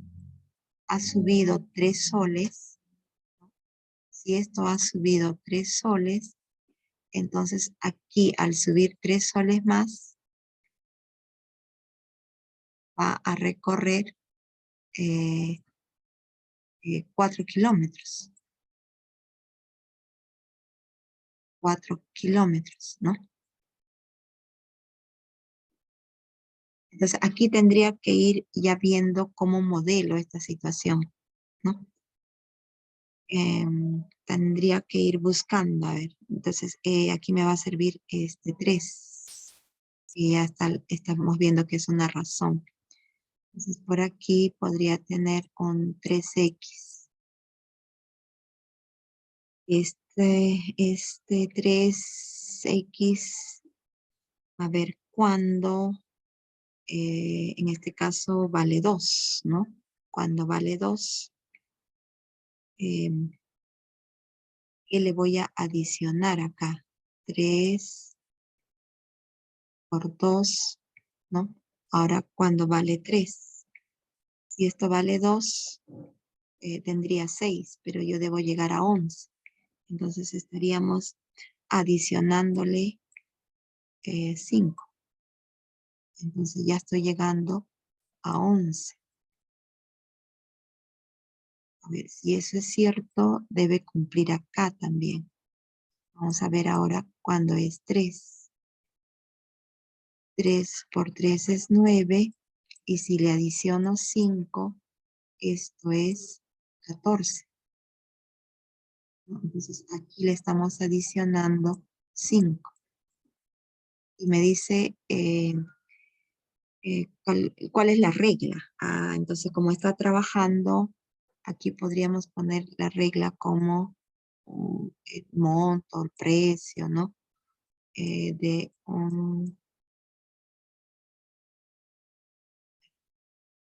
ha subido 3 soles? Si esto ha subido 3 soles, entonces aquí al subir 3 soles más, va a recorrer 4 kilómetros. 4 kilómetros, ¿no? Entonces, aquí tendría que ir ya viendo cómo modelo esta situación, ¿no? Tendría que ir buscando, a ver. Entonces, aquí me va a servir este 3. Y ya estamos viendo que es una razón. Entonces, por aquí podría tener un 3x. Este 3x, a ver, ¿cuándo? En este caso vale 2, ¿no? Cuando vale 2, ¿qué le voy a adicionar acá? 3 por 2, ¿no? Ahora, cuando vale 3. Si esto vale 2, tendría 6, pero yo debo llegar a 11. Entonces estaríamos adicionándole 5. Entonces ya estoy llegando a 11. A ver, si eso es cierto, debe cumplir acá también. Vamos a ver ahora cuando es 3. 3 por 3 es 9. Y si le adiciono 5, esto es 14. ¿No? Entonces aquí le estamos adicionando 5. Y me dice cuál es la regla. Entonces como está trabajando, aquí podríamos poner la regla como el monto, el precio, ¿no? De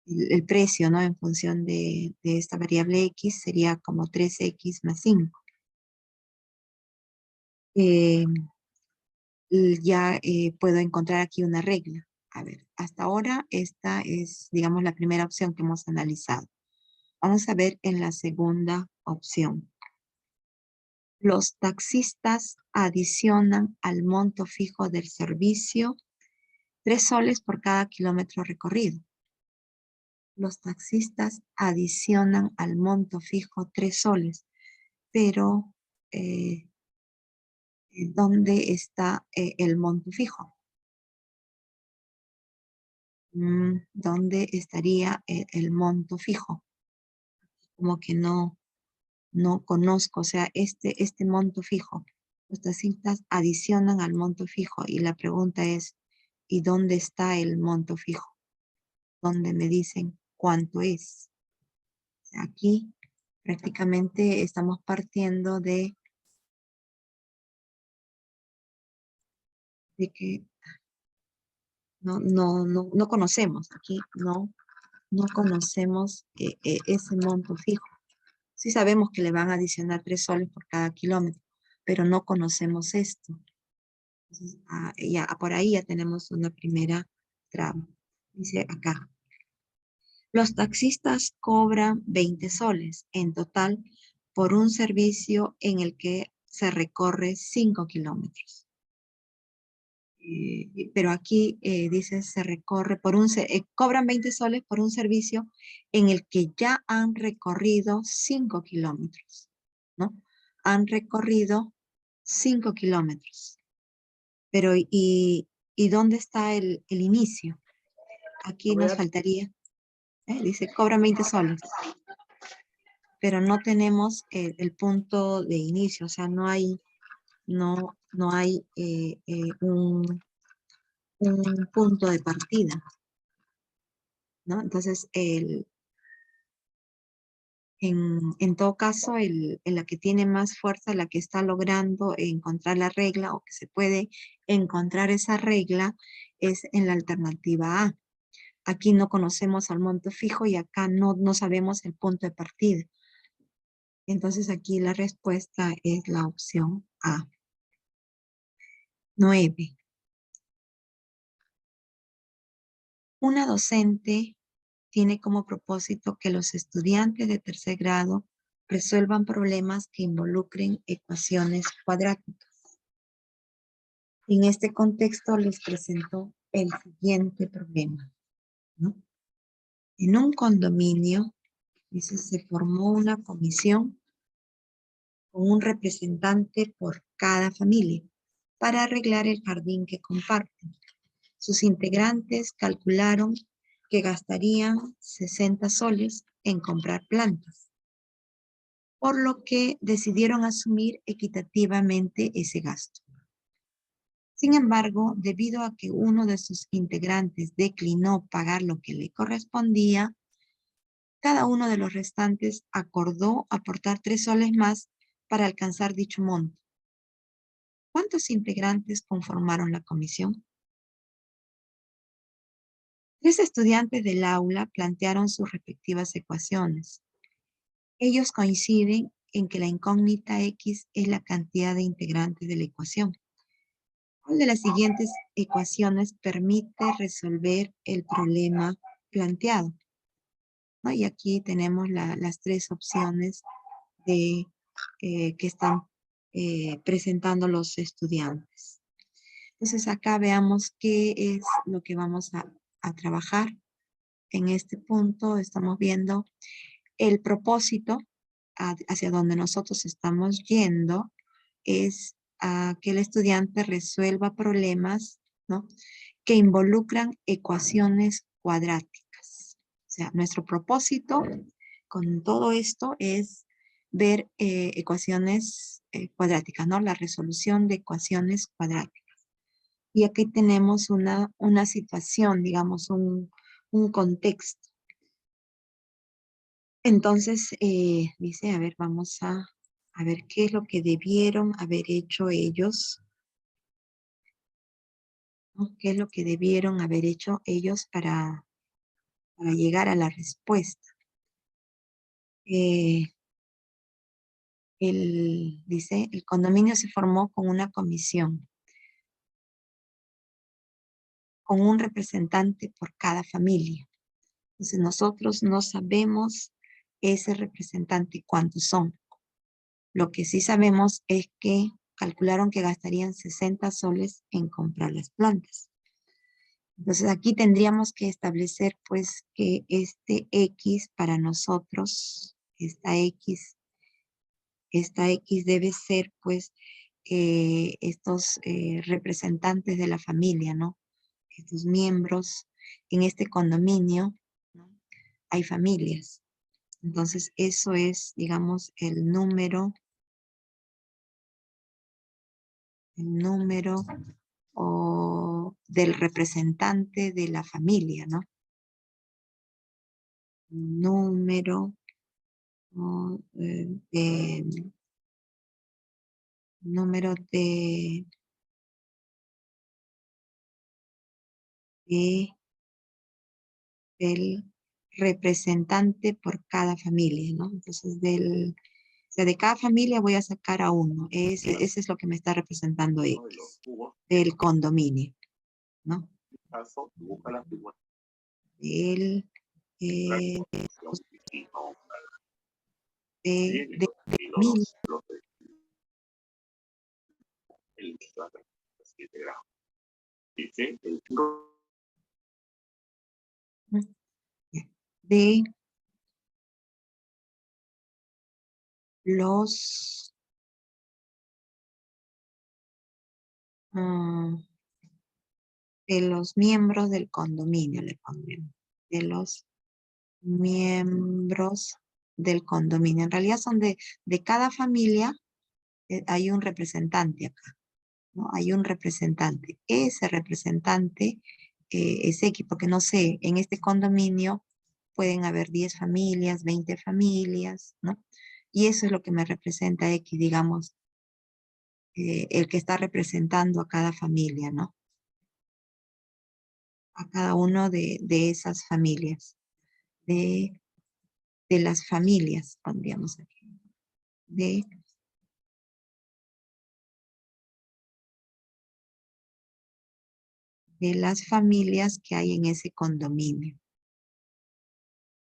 el precio, ¿no? En función de esta variable x sería como 3x más 5. Ya puedo encontrar aquí una regla. A ver, hasta ahora esta es, digamos, la primera opción que hemos analizado. Vamos a ver en la segunda opción. Los taxistas adicionan al monto fijo del servicio 3 soles por cada kilómetro recorrido. Los taxistas adicionan al monto fijo 3 soles, pero ¿dónde está el monto fijo? ¿Dónde estaría el monto fijo? Como que no conozco, o sea, este monto fijo. Los taxistas adicionan al monto fijo y la pregunta es, ¿y dónde está el monto fijo? ¿Dónde me dicen cuánto es? Aquí prácticamente estamos partiendo de que no conocemos. Aquí no conocemos ese monto fijo. Sí sabemos que le van a adicionar 3 soles por cada kilómetro, pero no conocemos esto. Entonces, ya, por ahí ya tenemos una primera traba. Dice acá, los taxistas cobran 20 soles en total por un servicio en el que se recorre 5 kilómetros. Pero aquí dice se recorre cobran 20 soles por un servicio en el que ya han recorrido 5 kilómetros, ¿no? Han recorrido 5 kilómetros. Pero, ¿y dónde está el inicio? Aquí nos faltaría, dice cobran 20 soles, pero no tenemos el punto de inicio, o sea, no hay un punto de partida, ¿no? Entonces, en todo caso, en la que tiene más fuerza, la que está logrando encontrar la regla o que se puede encontrar esa regla es en la alternativa A. Aquí no conocemos al monto fijo y acá no sabemos el punto de partida. Entonces aquí la respuesta es la opción A. 9. Una docente tiene como propósito que los estudiantes de tercer grado resuelvan problemas que involucren ecuaciones cuadráticas. En este contexto les presentó el siguiente problema, ¿no? En un condominio, dice, se formó una comisión con un representante por cada familia para arreglar el jardín que comparten. Sus integrantes calcularon que gastarían 60 soles en comprar plantas, por lo que decidieron asumir equitativamente ese gasto. Sin embargo, debido a que uno de sus integrantes declinó pagar lo que le correspondía, cada uno de los restantes acordó aportar 3 soles más para alcanzar dicho monto. ¿Cuántos integrantes conformaron la comisión? 3 estudiantes del aula plantearon sus respectivas ecuaciones. Ellos coinciden en que la incógnita X es la cantidad de integrantes de la ecuación. ¿Cuál de las siguientes ecuaciones permite resolver el problema planteado? ¿No? Y aquí tenemos las 3 opciones que están presentando los estudiantes. Entonces acá veamos qué es lo que vamos a trabajar. En este punto estamos viendo el propósito hacia donde nosotros estamos yendo es a que el estudiante resuelva problemas, ¿no?, que involucran ecuaciones cuadráticas. O sea, nuestro propósito con todo esto es ver ecuaciones cuadráticas, ¿no? La resolución de ecuaciones cuadráticas. Y aquí tenemos una situación, digamos, un contexto. Entonces, dice, a ver, vamos a ver qué es lo que debieron haber hecho ellos, ¿no? ¿Qué es lo que debieron haber hecho ellos para llegar a la respuesta? Dice, el condominio se formó con una comisión, con un representante por cada familia. Entonces, nosotros no sabemos ese representante cuántos son. Lo que sí sabemos es que calcularon que gastarían 60 soles en comprar las plantas. Entonces aquí tendríamos que establecer pues que este X para nosotros, esta X debe ser pues estos representantes de la familia, ¿no? Estos miembros en este condominio, ¿no? Hay familias. Entonces eso es, digamos, el número o del representante de la familia, ¿no? Número número del representante por cada familia, ¿no? Entonces, o sea, de cada familia voy a sacar a uno. Ese es lo que me está representando Uno de los X, cubos, del condominio, ¿no? caso, busca la figura Del, y no de y familia. los de el 7 gramos. Dice el De los miembros del condominio, le pondremos. De los miembros del condominio. En realidad son de cada familia, hay un representante acá, ¿no? Hay un representante. Ese representante es X, porque no sé, en este condominio pueden haber 10 familias, 20 familias, ¿no? Y eso es lo que me representa X, digamos, el que está representando a cada familia, ¿no? A cada uno de esas familias, de las familias, pondríamos aquí, de las familias que hay en ese condominio,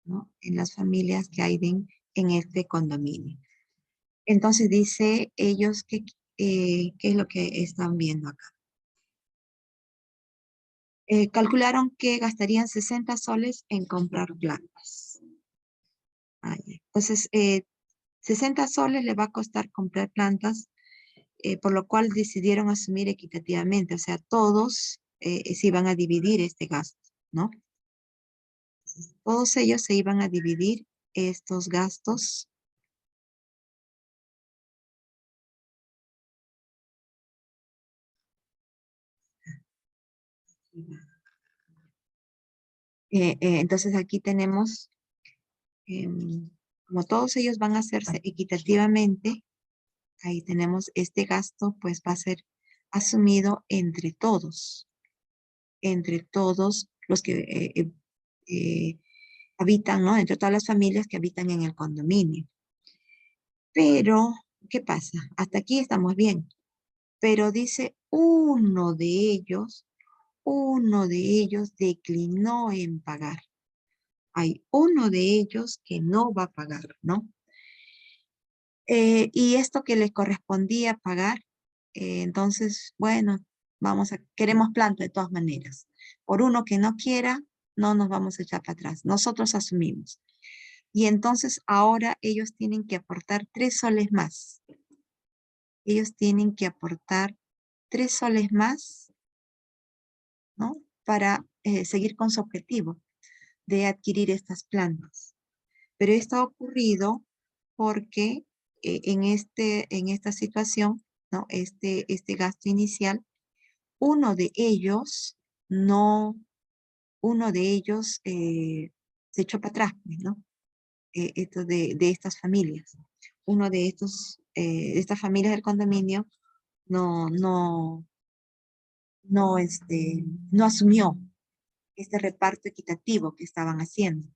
¿no? En las familias que hay en este condominio. Entonces dice ellos que, ¿qué es lo que están viendo acá? calcularon que gastarían 60 soles en comprar plantas. Ah, ya. Entonces, 60 soles le va a costar comprar plantas, por lo cual decidieron asumir equitativamente, o sea, todos se iban a dividir este gasto, ¿no? Todos ellos se iban a dividir estos gastos. Entonces aquí tenemos, como todos ellos van a hacerse equitativamente, ahí tenemos este gasto, pues va a ser asumido entre todos los que habitan, ¿no? Entre todas las familias que habitan en el condominio. Pero, ¿qué pasa? Hasta aquí estamos bien. Pero dice uno de ellos declinó en pagar. Hay uno de ellos que no va a pagar, ¿no? Y esto que le correspondía pagar, entonces, bueno, queremos planta de todas maneras. Por uno que no quiera, no nos vamos a echar para atrás. Nosotros asumimos. Y entonces ahora ellos tienen que aportar 3 soles más. Ellos tienen que aportar 3 soles más, ¿no? Para seguir con su objetivo de adquirir estas plantas. Pero esto ha ocurrido porque en esta situación, ¿no? Este gasto inicial, uno de ellos se echó para atrás, pues, ¿no? Esto de estas familias. Uno de estas familias del condominio no, no, no asumió este reparto equitativo que estaban haciendo.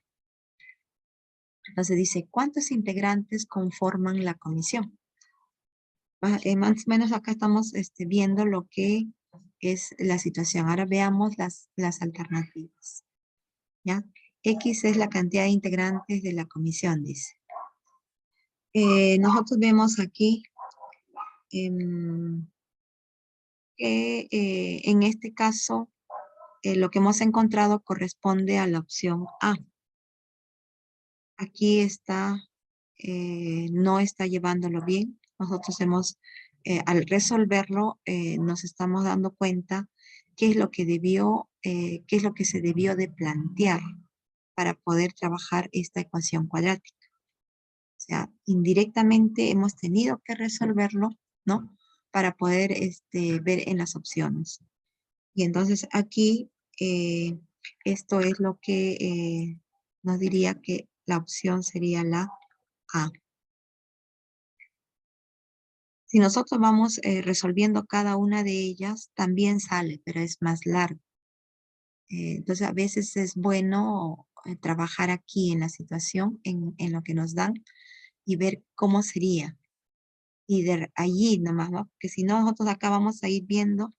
Entonces dice, ¿cuántos integrantes conforman la comisión? Más o menos acá estamos viendo lo que es la situación. Ahora veamos las alternativas. ¿Ya? X es la cantidad de integrantes de la comisión, dice. Nosotros vemos aquí que en este caso lo que hemos encontrado corresponde a la opción A. Aquí está, no está llevándolo bien. Nosotros al resolverlo, nos estamos dando cuenta qué es lo que se debió de plantear para poder trabajar esta ecuación cuadrática. O sea, indirectamente hemos tenido que resolverlo, ¿no? Para poder ver en las opciones. Y entonces aquí, esto es lo que nos diría que la opción sería la A. Si nosotros vamos resolviendo cada una de ellas, también sale, pero es más largo. Entonces, a veces es bueno trabajar aquí en la situación, en lo que nos dan, y ver cómo sería. Y de allí nomás, ¿no? Porque si no, nosotros acá vamos a ir viendo,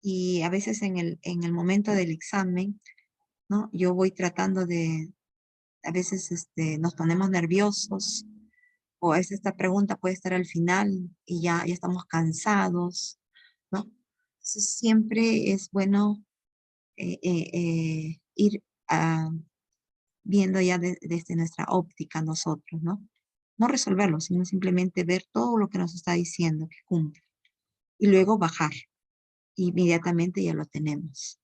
y a veces en el momento del examen, ¿no? Yo voy tratando a veces nos ponemos nerviosos, o esta pregunta puede estar al final y ya estamos cansados, ¿no? Entonces siempre es bueno ir viendo ya desde nuestra óptica nosotros, ¿no? No resolverlo, sino simplemente ver todo lo que nos está diciendo que cumple. Y luego bajar. Inmediatamente ya lo tenemos.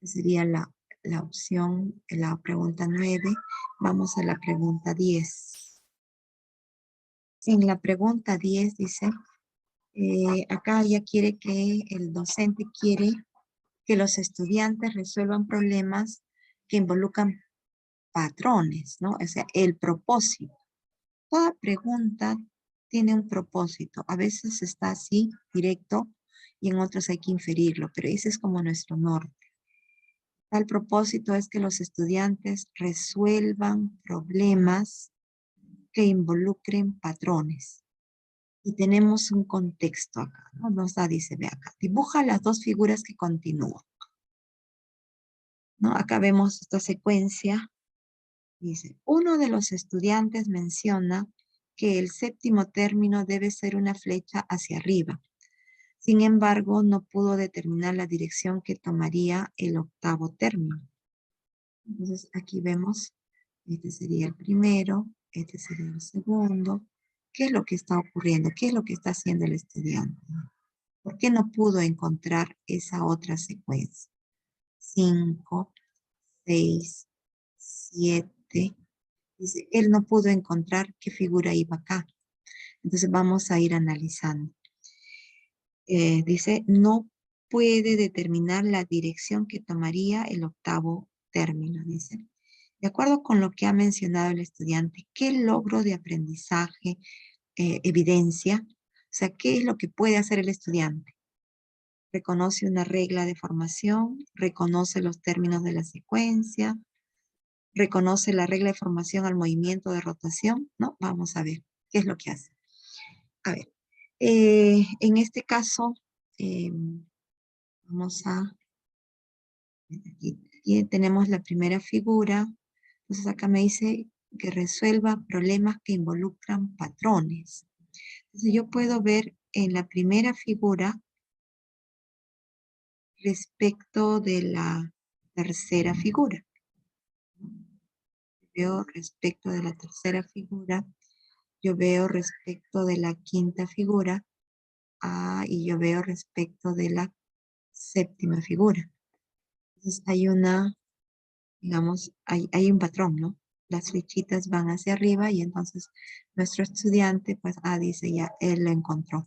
Sería la opción, la pregunta 9. Vamos a la pregunta 10. En la pregunta 10 dice, acá ya quiere que el docente quiere que los estudiantes resuelvan problemas que involucran patrones, ¿no? O sea, el propósito. Toda pregunta tiene un propósito. A veces está así, directo, y en otros hay que inferirlo, pero ese es como nuestro norte. El propósito es que los estudiantes resuelvan problemas que involucren patrones. Y tenemos un contexto acá, ¿no? Dice, ve acá, dibuja las dos figuras que continúan, ¿no? Acá vemos esta secuencia. Dice, uno de los estudiantes menciona que el séptimo término debe ser una flecha hacia arriba. Sin embargo, no pudo determinar la dirección que tomaría el octavo término. Entonces, aquí vemos, este sería el primero, este sería el segundo. ¿Qué es lo que está ocurriendo? ¿Qué es lo que está haciendo el estudiante? ¿Por qué no pudo encontrar esa otra secuencia? 5, 6, 7. Dice, él no pudo encontrar qué figura iba acá. Entonces vamos a ir analizando. Dice, no puede determinar la dirección que tomaría el octavo término, dice. De acuerdo con lo que ha mencionado el estudiante, ¿qué logro de aprendizaje evidencia? O sea, ¿qué es lo que puede hacer el estudiante? Reconoce una regla de formación, reconoce los términos de la secuencia, reconoce la regla de formación al movimiento de rotación, ¿no? Vamos a ver qué es lo que hace. A ver, en este caso, vamos a, aquí tenemos la primera figura. Entonces acá me dice que resuelva problemas que involucran patrones. Entonces yo puedo ver en la primera figura respecto de la tercera figura. Veo respecto de la tercera figura, yo veo respecto de la quinta figura, y yo veo respecto de la séptima figura. Entonces hay una, digamos, hay un patrón, ¿no? Las flechitas van hacia arriba y entonces nuestro estudiante, pues, dice ya, él lo encontró.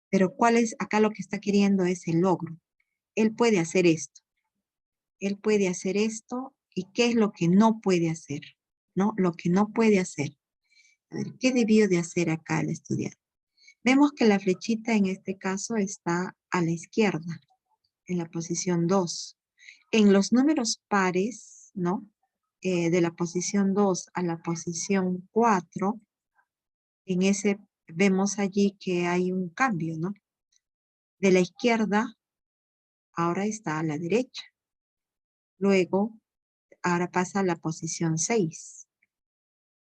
Pero ¿cuál es? Acá lo que está queriendo es el logro. Él puede hacer esto. Él puede hacer esto. ¿Y qué es lo que no puede hacer? ¿No? Lo que no puede hacer. A ver, ¿qué debió de hacer acá el estudiante? Vemos que la flechita en este caso está a la izquierda, en la posición 2. En los números pares, ¿no? De la posición 2 a la posición 4, en ese vemos allí que hay un cambio, ¿no? De la izquierda, ahora está a la derecha. Luego, ahora pasa a la posición 6.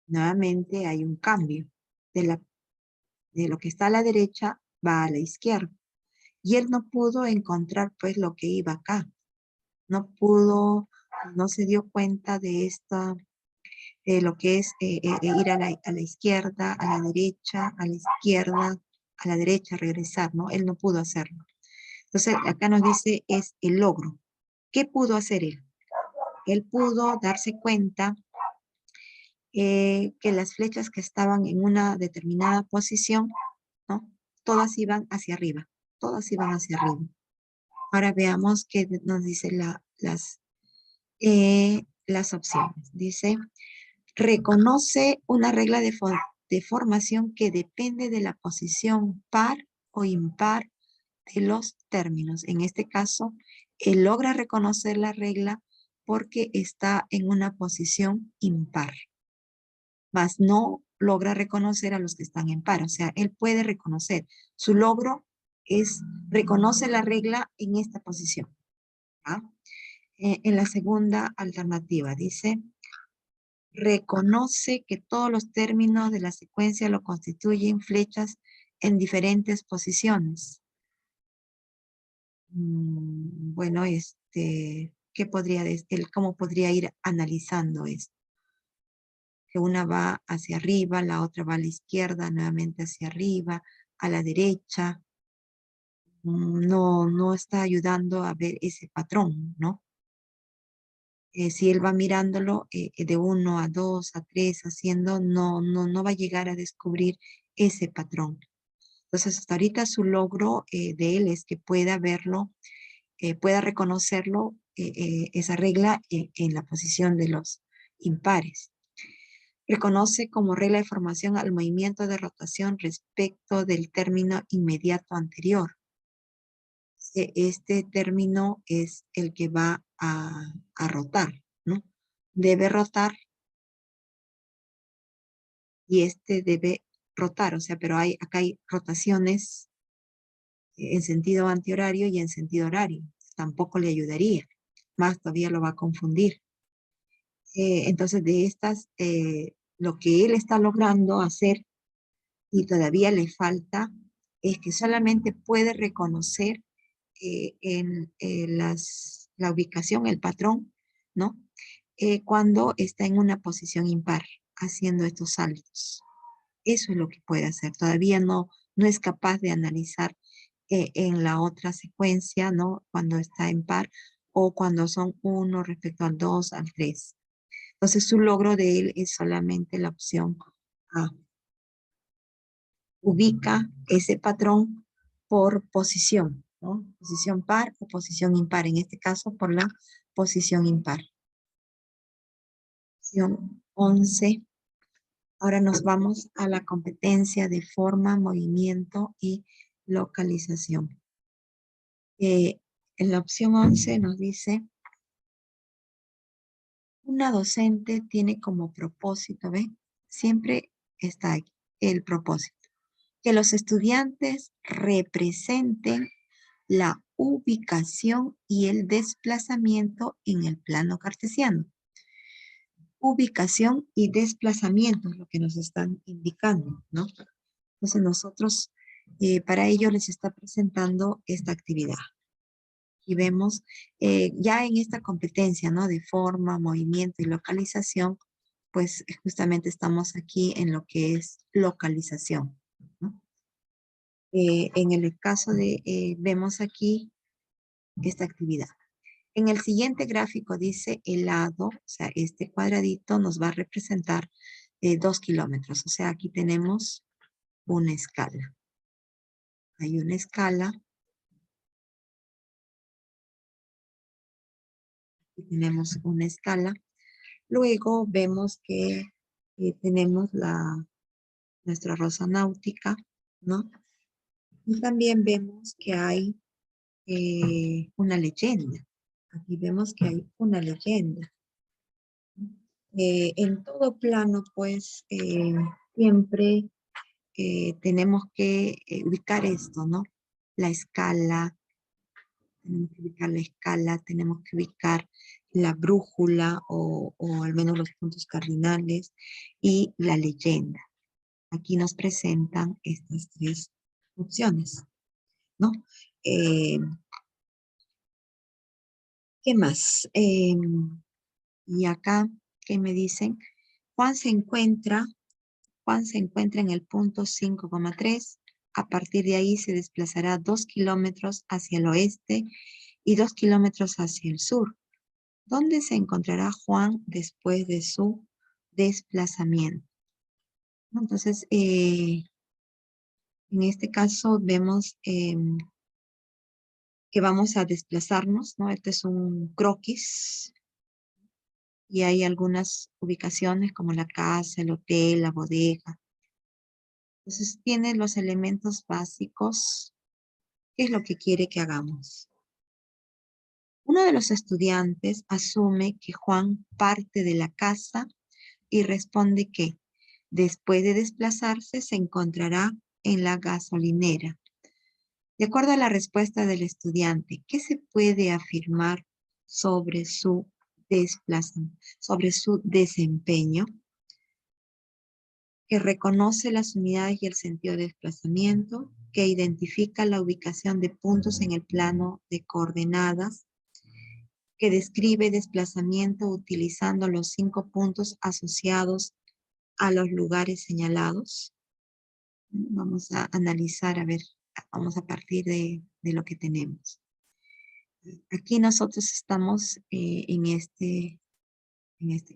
Nuevamente hay un cambio. De lo que está a la derecha, va a la izquierda. Y él no pudo encontrar, pues, lo que iba acá. No pudo, no se dio cuenta de esta, lo que es ir a la izquierda, a la derecha, a la izquierda, a la derecha, regresar, ¿no? Él no pudo hacerlo. Entonces, acá nos dice es el logro. ¿Qué pudo hacer él? Él pudo darse cuenta que las flechas que estaban en una determinada posición, ¿no? Todas iban hacia arriba. Todas iban hacia arriba. Ahora veamos qué nos dice las opciones. Dice, reconoce una regla de formación que depende de la posición par o impar de los términos. En este caso, él logra reconocer la regla porque está en una posición impar, mas no logra reconocer a los que están en par. O sea, él puede reconocer. Su logro es, reconoce la regla en esta posición. ¿Ah? En la segunda alternativa dice, reconoce que todos los términos de la secuencia lo constituyen flechas en diferentes posiciones. Bueno, ¿qué podría decir? ¿Cómo podría ir analizando esto? Que una va hacia arriba, la otra va a la izquierda, nuevamente hacia arriba, a la derecha. No está ayudando a ver ese patrón, ¿no? Si él va mirándolo de 1 a 2, a 3, haciendo, no va a llegar a descubrir ese patrón. Entonces, hasta ahorita su logro de él es que pueda verlo, pueda reconocerlo, esa regla en la posición de los impares. Reconoce como regla de formación al movimiento de rotación respecto del término inmediato anterior. Este término es el que va a rotar, ¿no? Debe rotar y este debe rotar, o sea, pero acá hay rotaciones en sentido antihorario y en sentido horario. Tampoco le ayudaría, más todavía lo va a confundir. Entonces, de estas, lo que él está logrando hacer y todavía le falta es que solamente puede reconocer la ubicación, el patrón, ¿no? Cuando está en una posición impar, haciendo estos saltos. Eso es lo que puede hacer. Todavía no es capaz de analizar en la otra secuencia, ¿no? Cuando está en par o cuando son 1 respecto al 2, al 3. Entonces su logro de él es solamente la opción A. Ubica ese patrón por posición, ¿no? Posición par o posición impar. En este caso, por la posición impar. Opción 11. Ahora nos vamos a la competencia de forma, movimiento y localización. En la opción 11 nos dice, una docente tiene como propósito, ¿ve? Siempre está aquí el propósito. Que los estudiantes representen la ubicación y el desplazamiento en el plano cartesiano. Ubicación y desplazamiento es lo que nos están indicando, ¿no? Entonces nosotros, para ello les está presentando esta actividad. Y vemos ya en esta competencia, ¿no? De forma, movimiento y localización, pues justamente estamos aquí en lo que es localización, ¿no? En el caso de, vemos aquí esta actividad. En el siguiente gráfico dice el lado, o sea, este cuadradito nos va a representar 2 kilómetros. O sea, aquí tenemos una escala. Hay una escala. Aquí tenemos una escala. Luego vemos que tenemos nuestra rosa náutica, ¿no? Y también vemos que hay una leyenda. Aquí vemos que hay una leyenda. En todo plano, pues, siempre tenemos que ubicar esto, ¿no? La escala, tenemos que ubicar la escala, tenemos que ubicar la brújula o al menos los puntos cardinales y la leyenda. Aquí nos presentan estas 3 opciones, ¿no? ¿Qué más? Y acá, ¿qué me dicen? Juan se encuentra en el punto 5,3. A partir de ahí se desplazará 2 kilómetros hacia el oeste y 2 kilómetros hacia el sur. ¿Dónde se encontrará Juan después de su desplazamiento? Entonces, en este caso vemos que vamos a desplazarnos, ¿no? Este es un croquis y hay algunas ubicaciones como la casa, el hotel, la bodega. Entonces tiene los elementos básicos. ¿Qué es lo que quiere que hagamos? Uno de los estudiantes asume que Juan parte de la casa y responde que después de desplazarse se encontrará en la gasolinera. De acuerdo a la respuesta del estudiante, ¿qué se puede afirmar sobre su desplazamiento, sobre su desempeño? Que reconoce las unidades y el sentido de desplazamiento, que identifica la ubicación de puntos en el plano de coordenadas, que describe desplazamiento utilizando los 5 puntos asociados a los lugares señalados. Vamos a analizar, a ver, vamos a partir de lo que tenemos. Aquí nosotros estamos en este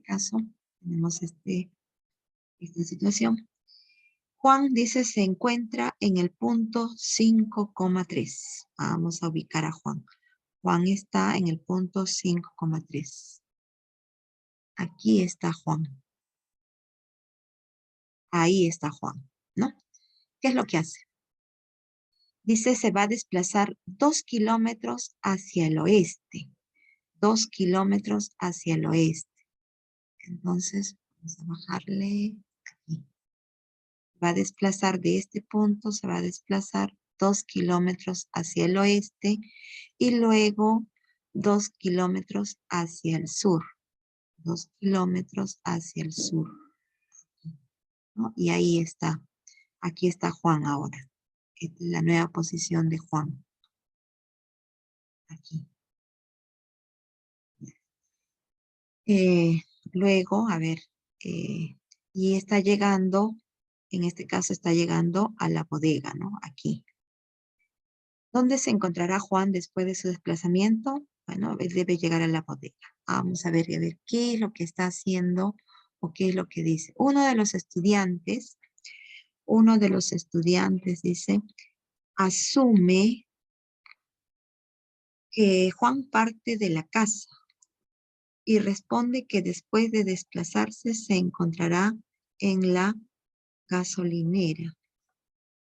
caso, tenemos esta situación. Juan dice se encuentra en el punto 5,3. Vamos a ubicar a Juan. Juan está en el punto 5,3. Aquí está Juan. Ahí está Juan, ¿no? ¿Qué es lo que hace? Dice se va a desplazar 2 kilómetros hacia el oeste. 2 kilómetros hacia el oeste. Entonces, vamos a bajarle aquí. Va a desplazar de este punto, se va a desplazar 2 kilómetros hacia el oeste y luego 2 kilómetros hacia el sur. 2 kilómetros hacia el sur, ¿no? Y ahí está. Aquí está Juan ahora. la nueva posición de Juan. Aquí. Luego, a ver, y está llegando, en este caso está llegando a la bodega, ¿no? Aquí. ¿Dónde se encontrará Juan después de su desplazamiento? Bueno, él debe llegar a la bodega. Vamos a ver, qué es lo que está haciendo o qué es lo que dice. Uno de los estudiantes dice, asume que Juan parte de la casa y responde que después de desplazarse se encontrará en la gasolinera,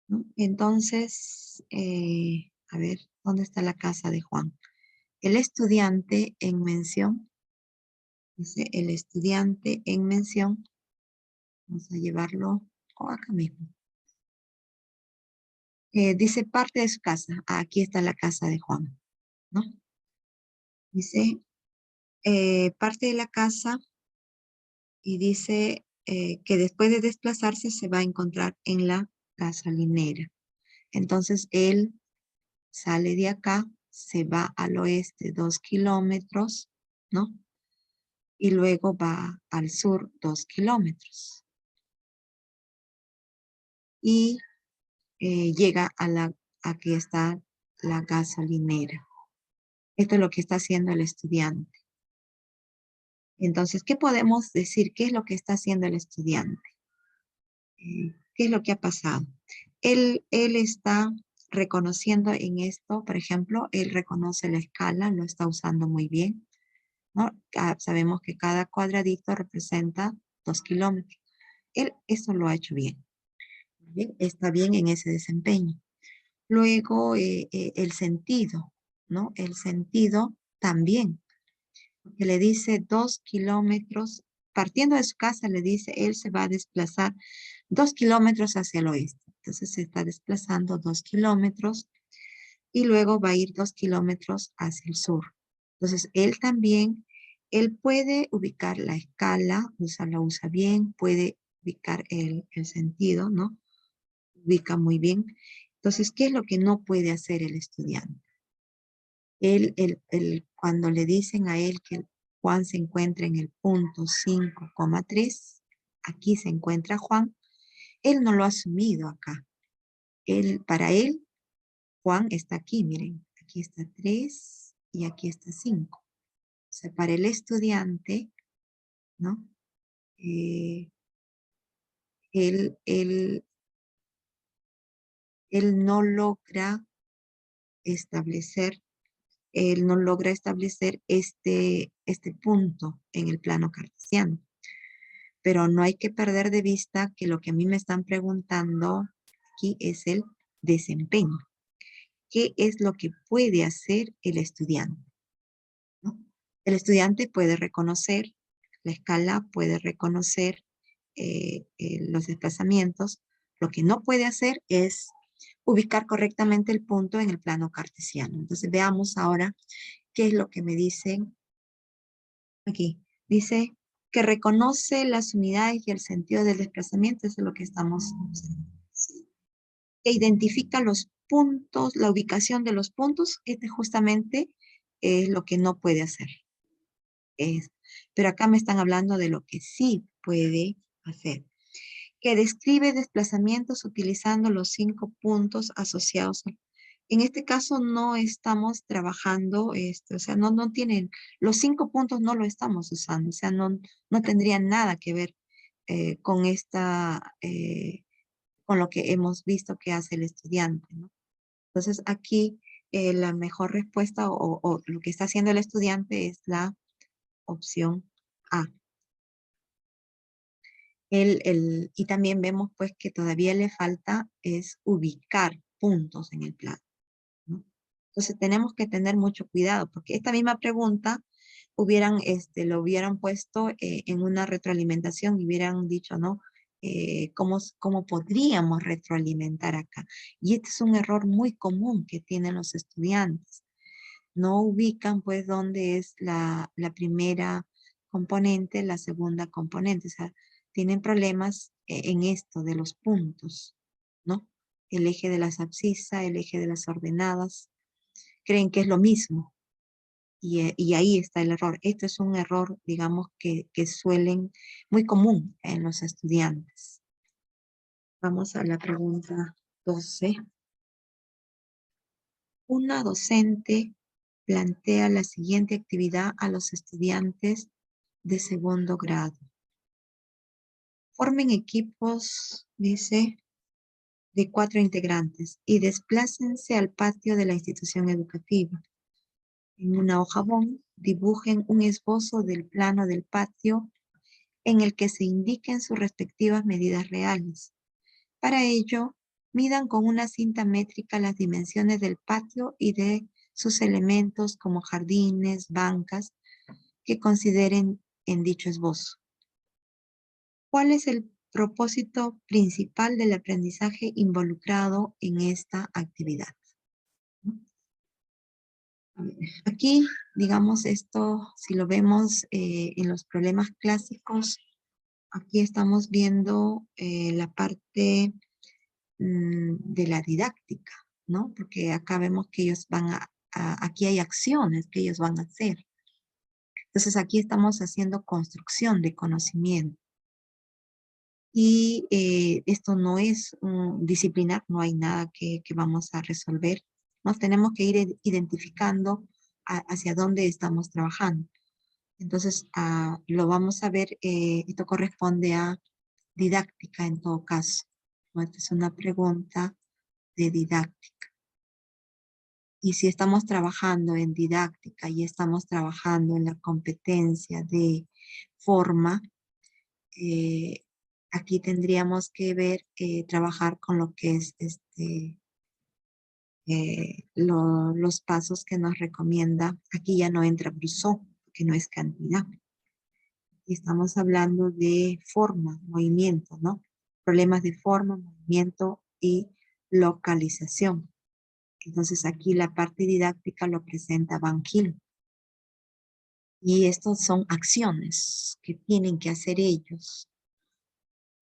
¿no? Entonces, a ver, ¿dónde está la casa de Juan? El estudiante en mención, dice el estudiante en mención, vamos a llevarlo acá mismo. Dice parte de su casa, aquí está la casa de Juan, ¿no? Dice parte de la casa y dice que después de desplazarse se va a encontrar en la gasolinera. Entonces él sale de acá, se va al oeste 2 kilómetros, ¿no? Y luego va al sur 2 kilómetros. Y llega aquí está la gasolinera. Esto es lo que está haciendo el estudiante. Entonces, ¿qué podemos decir? ¿Qué es lo que está haciendo el estudiante? ¿Qué es lo que ha pasado? Él está reconociendo en esto, por ejemplo, él reconoce la escala, lo está usando muy bien, ¿no? Sabemos que cada cuadradito representa 2 kilómetros. Él eso lo ha hecho bien. Bien, está bien en ese desempeño. Luego, el sentido, ¿no? El sentido también, que le dice 2 kilómetros, partiendo de su casa le dice, él se va a desplazar 2 kilómetros hacia el oeste. Entonces se está desplazando 2 kilómetros y luego va a ir 2 kilómetros hacia el sur. Entonces él también, él puede ubicar la escala, lo usa bien, puede ubicar el sentido, ¿no? Ubica muy bien. Entonces, ¿qué es lo que no puede hacer el estudiante? Cuando le dicen a él que Juan se encuentra en el punto 5,3, aquí se encuentra Juan, él no lo ha asumido acá. Para él, Juan está aquí, miren, aquí está 3 y aquí está 5. O sea, para el estudiante, ¿no? Él no logra establecer este punto en el plano cartesiano. Pero no hay que perder de vista que lo que a mí me están preguntando aquí es el desempeño. ¿Qué es lo que puede hacer el estudiante? ¿No? El estudiante puede reconocer la escala, puede reconocer los desplazamientos. Lo que no puede hacer es ubicar correctamente el punto en el plano cartesiano. Entonces veamos ahora qué es lo que me dicen aquí. Dice que reconoce las unidades y el sentido del desplazamiento, eso es lo que estamos observando. Que identifica los puntos, la ubicación de los puntos, este justamente es lo que no puede hacer. Pero acá me están hablando de lo que sí puede hacer. Que describe desplazamientos utilizando los 5 puntos asociados. En este caso no estamos trabajando, o sea, no tienen, los 5 puntos no lo estamos usando, o sea, no tendría nada que ver con con lo que hemos visto que hace el estudiante, ¿no? Entonces aquí la mejor respuesta o lo que está haciendo el estudiante es la opción A. Y también vemos pues que todavía le falta es ubicar puntos en el plano, ¿no? Entonces tenemos que tener mucho cuidado porque esta misma pregunta lo hubieran puesto en una retroalimentación y hubieran dicho, ¿no? ¿Cómo podríamos retroalimentar acá? Y este es un error muy común que tienen los estudiantes. No ubican pues dónde es la primera componente, la segunda componente. O sea, tienen problemas en esto de los puntos, ¿no? el eje de las abscisas, el eje de las ordenadas. Creen que es lo mismo. Y ahí está el error. Esto es un error, digamos, que suelen, muy común en los estudiantes. Vamos a la pregunta 12. Una docente plantea la siguiente actividad a los estudiantes de segundo grado. Formen equipos, dice, de 4 integrantes y desplácense al patio de la institución educativa. En una hoja bond, dibujen un esbozo del plano del patio en el que se indiquen sus respectivas medidas reales. Para ello, midan con una cinta métrica las dimensiones del patio y de sus elementos como jardines, bancas, que consideren en dicho esbozo. ¿Cuál es el propósito principal del aprendizaje involucrado en esta actividad? Aquí, digamos, esto, si lo vemos en los problemas clásicos, aquí estamos viendo la parte de la didáctica, ¿no? Porque acá vemos que ellos van aquí hay acciones que ellos van a hacer. Entonces aquí estamos haciendo construcción de conocimiento. Y esto no es disciplinar, no hay nada que vamos a resolver. Nos tenemos que ir identificando hacia dónde estamos trabajando. Entonces, lo vamos a ver, esto corresponde a didáctica en todo caso. Esta es una pregunta de didáctica. Y si estamos trabajando en didáctica y estamos trabajando en la competencia de forma, aquí tendríamos que ver, trabajar con lo que es los pasos que nos recomienda. Aquí ya no entra Brousseau, que no es cantidad. Y estamos hablando de forma, movimiento, ¿no? Problemas de forma, movimiento y localización. Entonces aquí la parte didáctica lo presenta Van Gil. Y estos son acciones que tienen que hacer ellos.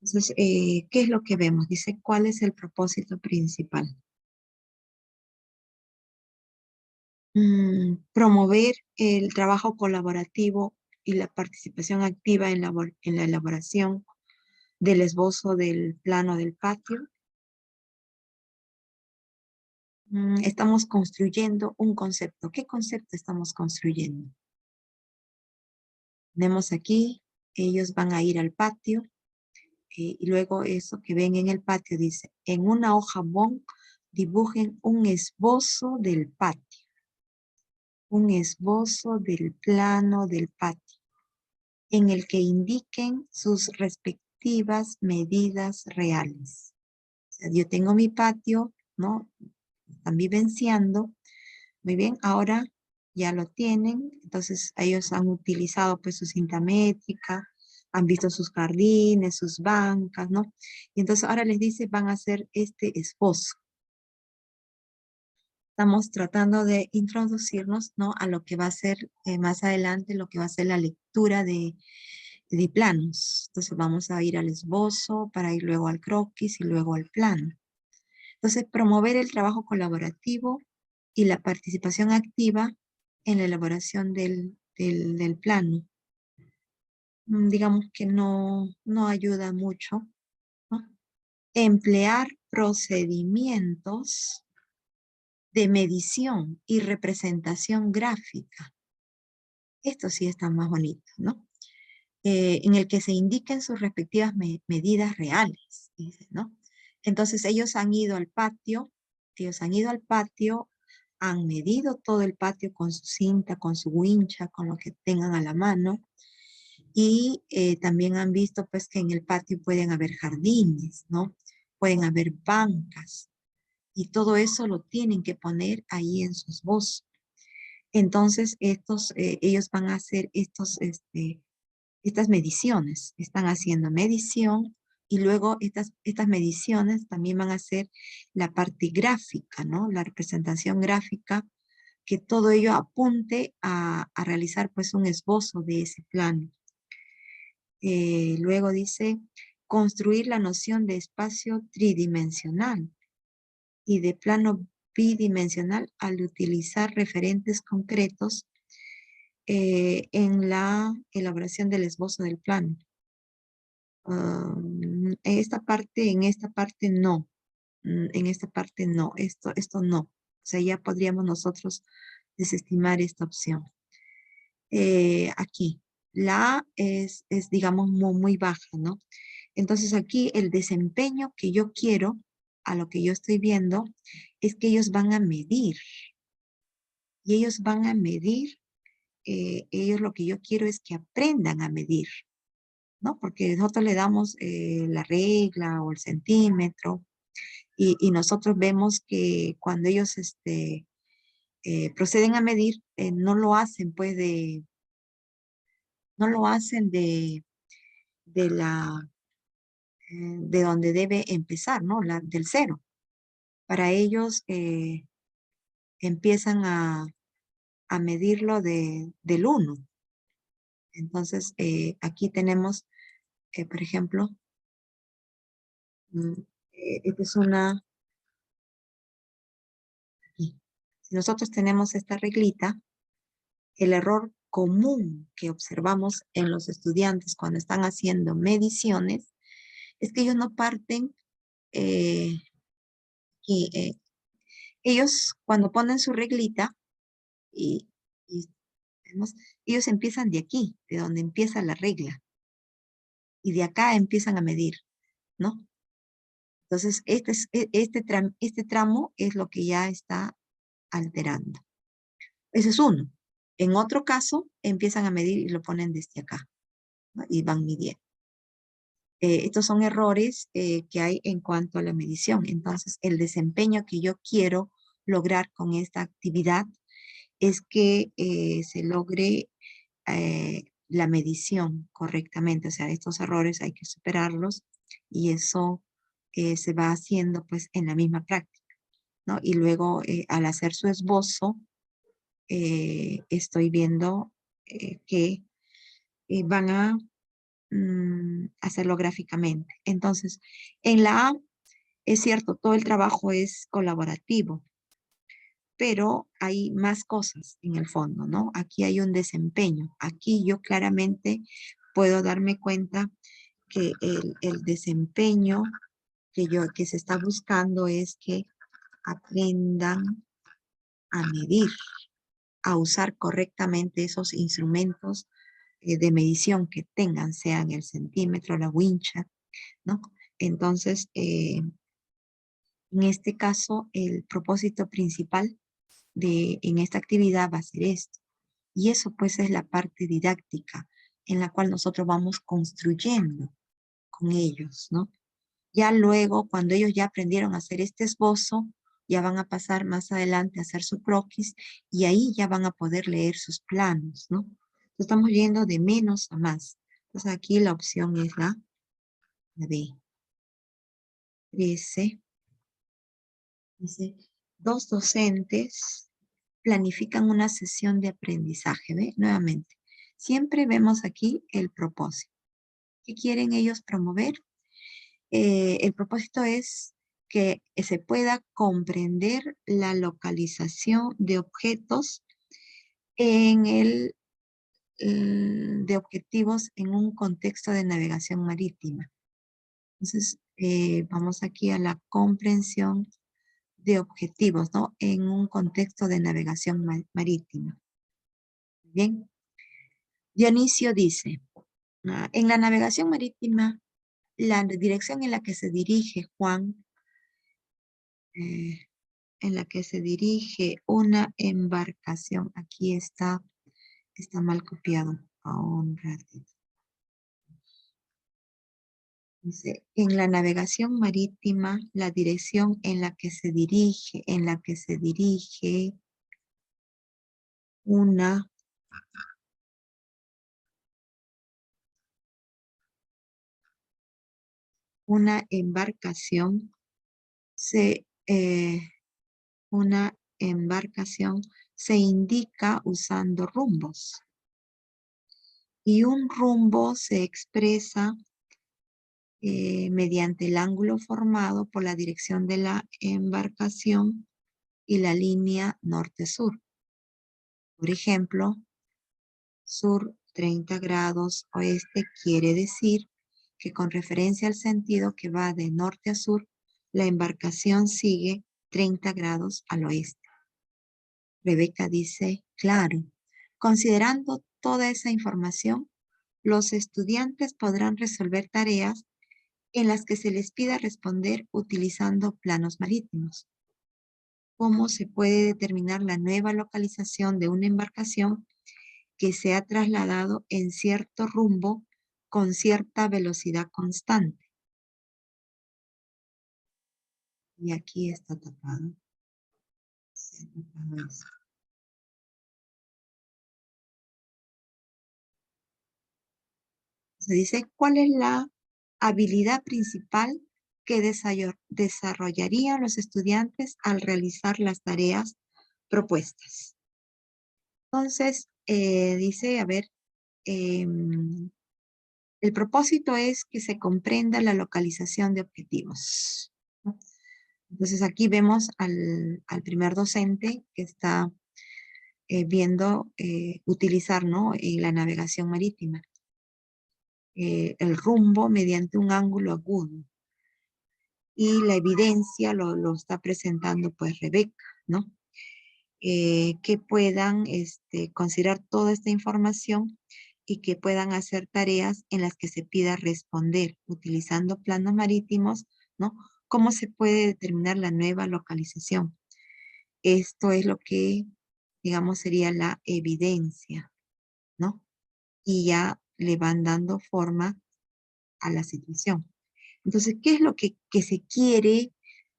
Entonces, ¿qué es lo que vemos? Dice, ¿cuál es el propósito principal? Promover el trabajo colaborativo y la participación activa en la elaboración del esbozo del plano del patio. Estamos construyendo un concepto. ¿Qué concepto estamos construyendo? Tenemos aquí, ellos van a ir al patio. Y luego eso que ven en el patio dice, en una hoja bond dibujen un esbozo del patio. Un esbozo del plano del patio, en el que indiquen sus respectivas medidas reales. O sea, yo tengo mi patio, ¿no? Están vivenciando. Muy bien, ahora ya lo tienen. Entonces ellos han utilizado pues su cinta métrica, han visto sus jardines, sus bancas, ¿no? Y entonces ahora les dice, van a hacer este esbozo. Estamos tratando de introducirnos, ¿no? A lo que va a ser más adelante, lo que va a ser la lectura de planos. Entonces vamos a ir al esbozo para ir luego al croquis y luego al plano. Entonces promover el trabajo colaborativo y la participación activa en la elaboración del plano. Digamos que no ayuda mucho, ¿no? Emplear procedimientos de medición y representación gráfica. Esto sí está más bonito, ¿no? En el que se indiquen sus respectivas medidas reales, dice, ¿no? Entonces ellos han ido al patio, han medido todo el patio con su cinta, con su wincha, con lo que tengan a la mano, y también han visto pues que en el patio pueden haber jardines, ¿no? Pueden haber bancas, y todo eso lo tienen que poner ahí en sus esbozo. Entonces ellos van a hacer estas mediciones, están haciendo medición y luego estas mediciones también van a hacer la parte gráfica, ¿no? La representación gráfica, que todo ello apunte a realizar pues un esbozo de ese plano. Luego dice, construir la noción de espacio tridimensional. y de plano bidimensional al utilizar referentes concretos en la elaboración del esbozo del plano. En esta parte no. En esta parte no. Esto no. O sea, ya podríamos nosotros desestimar esta opción. Aquí, la A es digamos, muy baja, ¿no? Entonces aquí el desempeño que yo quiero, a lo que yo estoy viendo, es que ellos van a medir. Y ellos van a medir, ellos lo que yo quiero es que aprendan a medir, ¿no? Porque nosotros le damos la regla o el centímetro y nosotros vemos que cuando ellos proceden a medir, no lo hacen pues no lo hacen de donde debe empezar, ¿no? Del cero. Para ellos empiezan a medirlo del 1. Entonces, aquí tenemos, por ejemplo, esta es aquí. Si nosotros tenemos esta reglita, el error común que observamos en los estudiantes cuando están haciendo mediciones es que ellos no parten y ellos cuando ponen su reglita y vemos, ellos empiezan de aquí, de donde empieza la regla, y de acá empiezan a medir, ¿no? Entonces, este tramo es lo que ya está alterando. Ese es uno. En otro caso, empiezan a medir y lo ponen desde acá, ¿no? Y van midiendo. Estos son errores que hay en cuanto a la medición. Entonces, el desempeño que yo quiero lograr con esta actividad es que se logre la medición correctamente. O sea, estos errores hay que superarlos y eso se va haciendo pues en la misma práctica, ¿no? Y luego al hacer su esbozo, estoy viendo que van a hacerlo gráficamente. Entonces, en la A, es cierto, todo el trabajo es colaborativo, pero hay más cosas en el fondo, ¿no? Aquí hay un desempeño. Aquí yo claramente puedo darme cuenta que el desempeño que se está buscando es que aprendan a medir, a usar correctamente esos instrumentos de medición que tengan, sean el centímetro, la wincha, ¿no? Entonces, en este caso, el propósito principal en esta actividad va a ser esto. Y eso pues es la parte didáctica en la cual nosotros vamos construyendo con ellos, ¿no? Ya luego, cuando ellos ya aprendieron a hacer este esbozo, ya van a pasar más adelante a hacer su croquis y ahí ya van a poder leer sus planos, ¿no? Estamos yendo de menos a más. Entonces aquí la opción es la B. 13. Dice, 2 docentes planifican una sesión de aprendizaje. ¿Ve? Nuevamente, siempre vemos aquí el propósito. ¿Qué quieren ellos promover? El propósito es que se pueda comprender la localización de objetos de objetivos en un contexto de navegación marítima. Entonces, vamos aquí a la comprensión de objetivos, ¿no? En un contexto de navegación marítima. Bien. Dionisio dice, en la navegación marítima, la dirección en la que se dirige Juan, en la que se dirige una embarcación, aquí está mal copiado. Un ratito. Dice, en la navegación marítima, la dirección en la que se dirige una embarcación una embarcación se indica usando rumbos. Y un rumbo se expresa mediante el ángulo formado por la dirección de la embarcación y la línea norte-sur. Por ejemplo, sur 30 grados oeste quiere decir que con referencia al sentido que va de norte a sur, la embarcación sigue 30 grados al oeste. Rebeca dice, claro, considerando toda esa información, los estudiantes podrán resolver tareas en las que se les pida responder utilizando planos marítimos. ¿Cómo se puede determinar la nueva localización de una embarcación que se ha trasladado en cierto rumbo con cierta velocidad constante? Y aquí está tapado. Se ha tapado eso. Se dice, ¿cuál es la habilidad principal que desarrollarían los estudiantes al realizar las tareas propuestas? Entonces, dice, a ver, el propósito es que se comprenda la localización de objetivos, ¿no? Entonces, aquí vemos al primer docente que está viendo utilizar, ¿no? La navegación marítima. El rumbo mediante un ángulo agudo. Y la evidencia lo está presentando pues Rebeca, ¿no? Que puedan considerar toda esta información y que puedan hacer tareas en las que se pida responder utilizando planos marítimos, ¿no? ¿Cómo se puede determinar la nueva localización? Esto es lo que, digamos, sería la evidencia, ¿no? Y ya le van dando forma a la situación. Entonces, ¿qué es lo que se quiere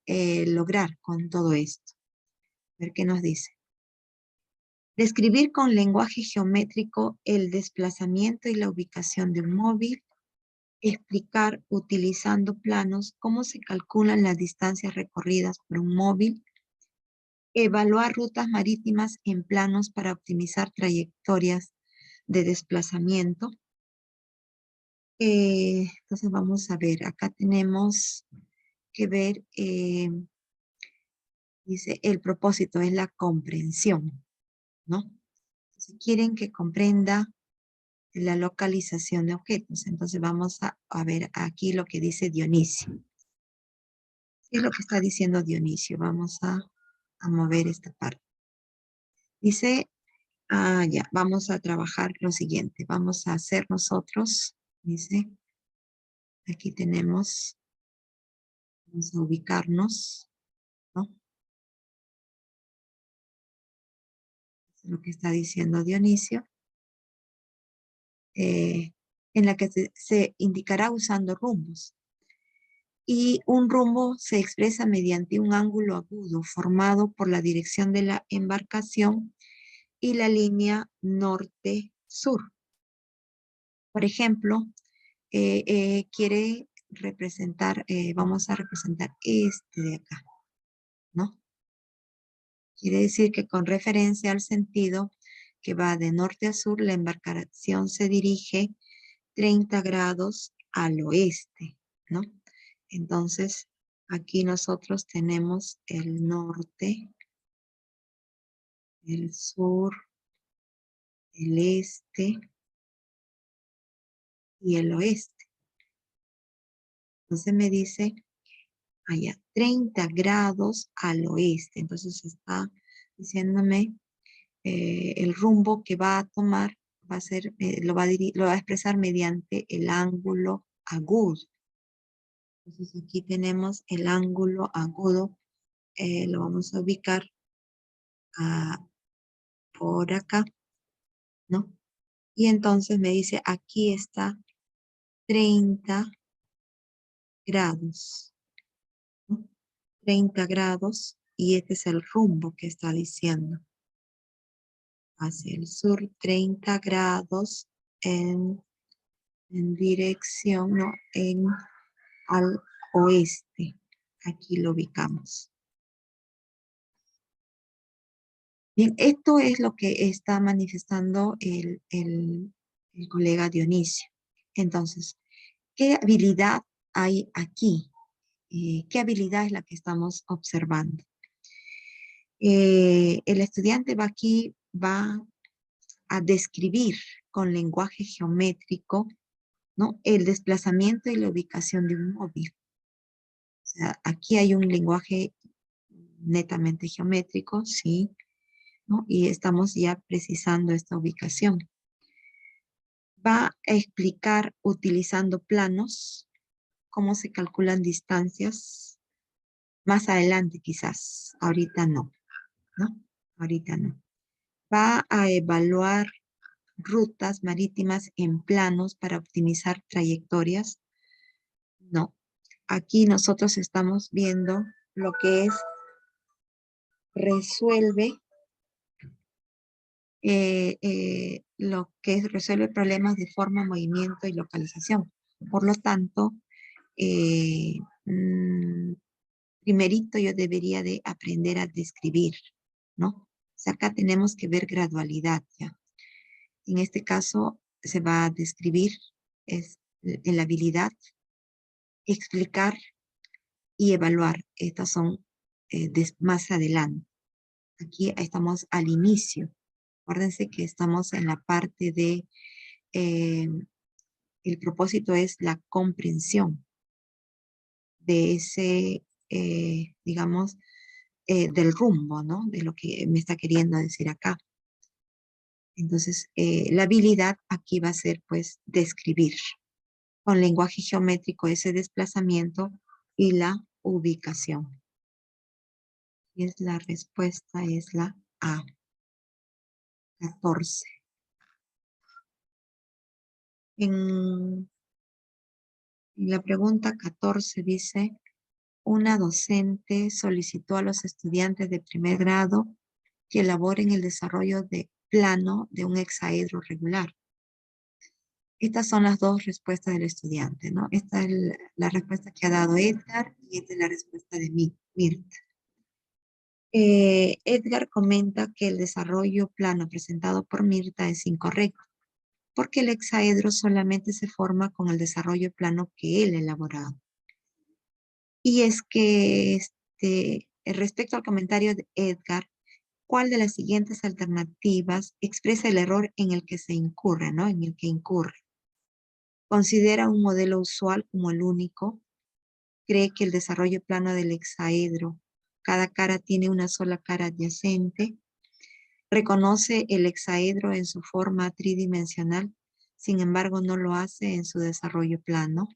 lograr con todo esto? A ver qué nos dice. Describir con lenguaje geométrico el desplazamiento y la ubicación de un móvil. Explicar utilizando planos cómo se calculan las distancias recorridas por un móvil. Evaluar rutas marítimas en planos para optimizar trayectorias de desplazamiento. Entonces vamos a ver, acá tenemos que ver, dice, el propósito es la comprensión, ¿no? Si quieren que comprenda la localización de objetos, entonces vamos a ver aquí lo que dice Dionisio. ¿Qué es lo que está diciendo Dionisio? Vamos a mover esta parte. Dice, ya, vamos a trabajar lo siguiente. Vamos a hacer nosotros, dice, aquí tenemos, vamos a ubicarnos, ¿no? Eso es lo que está diciendo Dionisio. En la que se indicará usando rumbos. Y un rumbo se expresa mediante un ángulo agudo formado por la dirección de la embarcación y la línea norte-sur. Por ejemplo, quiere representar, vamos a representar este de acá, ¿no? Quiere decir que con referencia al sentido que va de norte a sur, la embarcación se dirige 30 grados al oeste, ¿no? Entonces, aquí nosotros tenemos el norte, el sur, el este y el oeste. Entonces me dice, allá, 30 grados al oeste. Entonces está diciéndome el rumbo que va a tomar, va a ser, lo va a expresar mediante el ángulo agudo. Entonces aquí tenemos el ángulo agudo, lo vamos a ubicar por acá, ¿no? Y entonces me dice, aquí está 30 grados, ¿no? 30 grados, y este es el rumbo que está diciendo. Hacia el sur, 30 grados en dirección, ¿no? Al oeste. Aquí lo ubicamos. Bien, esto es lo que está manifestando el colega Dionisio. Entonces, ¿qué habilidad hay aquí? ¿Qué habilidad es la que estamos observando? El estudiante va aquí, va a describir con lenguaje geométrico, ¿no? El desplazamiento y la ubicación de un móvil. O sea, aquí hay un lenguaje netamente geométrico, sí, ¿no? Y estamos ya precisando esta ubicación. Va a explicar utilizando planos cómo se calculan distancias. Más adelante quizás, ahorita no, ¿no? Ahorita no. Va a evaluar rutas marítimas en planos para optimizar trayectorias. No. Aquí nosotros estamos viendo lo que es resuelve resuelve problemas de forma, movimiento y localización. Por lo tanto, eh, mm, primerito yo debería de aprender a describir, ¿no? O sea, acá tenemos que ver gradualidad, ¿ya? En este caso se va a describir en la habilidad, explicar y evaluar. Estas son más adelante. Aquí estamos al inicio. Acuérdense que estamos en la parte de, el propósito es la comprensión de ese, digamos, del rumbo, ¿no? De lo que me está queriendo decir acá. Entonces, la habilidad aquí va a ser, pues, describir con lenguaje geométrico ese desplazamiento y la ubicación. Y es la respuesta, es la A, 14. En la pregunta 14 dice, una docente solicitó a los estudiantes de primer grado que elaboren el desarrollo de plano de un hexaedro regular. Estas son las dos respuestas del estudiante, ¿no? Esta es la respuesta que ha dado Edgar y esta es la respuesta de Mirta. Edgar comenta que el desarrollo plano presentado por Mirta es incorrecto, porque el hexaedro solamente se forma con el desarrollo plano que él ha elaborado. Y es que respecto al comentario de Edgar, ¿cuál de las siguientes alternativas expresa el error en el que se incurre, ¿no? En el que incurre. Considera un modelo usual como el único. Cree que el desarrollo plano del hexaedro, cada cara tiene una sola cara adyacente. Reconoce el hexaedro en su forma tridimensional, sin embargo no lo hace en su desarrollo plano.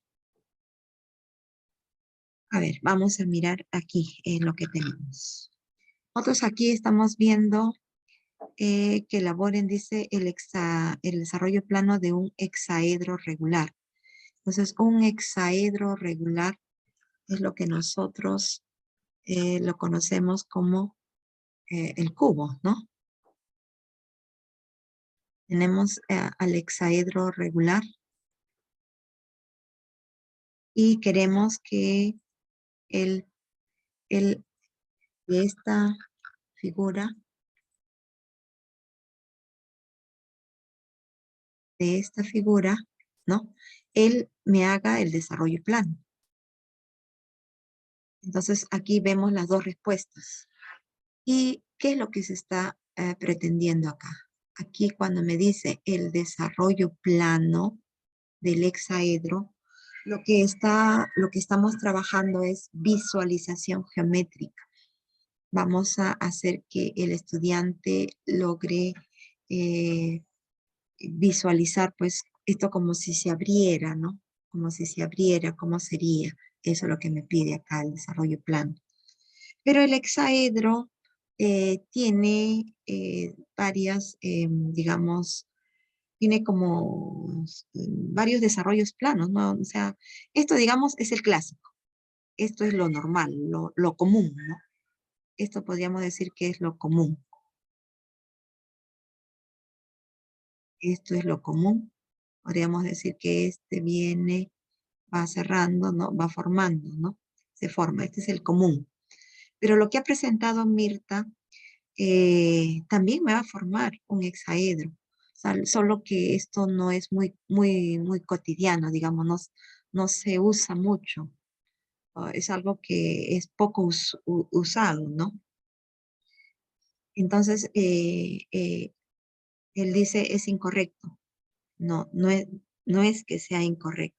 A ver, vamos a mirar aquí en lo que tenemos. Nosotros aquí estamos viendo que elaboren, dice, el desarrollo plano de un hexaedro regular. Entonces, un hexaedro regular es lo que nosotros lo conocemos como el cubo, ¿no? Tenemos al hexaedro regular y queremos que el de esta figura, ¿no? Él me haga el desarrollo plano. Entonces, aquí vemos las dos respuestas. ¿Y qué es lo que se está pretendiendo acá? Aquí cuando me dice el desarrollo plano del hexaedro, lo que estamos trabajando es visualización geométrica. Vamos a hacer que el estudiante logre visualizar pues esto como si se abriera, ¿no? Como si se abriera, ¿cómo sería? Eso es lo que me pide acá el desarrollo plano. Pero el hexaedro tiene varias, digamos, tiene como varios desarrollos planos, ¿no? O sea, esto, digamos, es el clásico. Esto es lo normal, lo común, ¿no? Esto podríamos decir que es lo común. Esto es lo común. Podríamos decir que este viene, va cerrando, ¿no? Va formando, ¿no? Se forma. Este es el común. Pero lo que ha presentado Mirta también me va a formar un hexaedro. O sea, solo que esto no es muy cotidiano, digamos, no se usa mucho. Es algo que es poco usado, ¿no? Entonces, él dice es incorrecto. No es que sea incorrecto.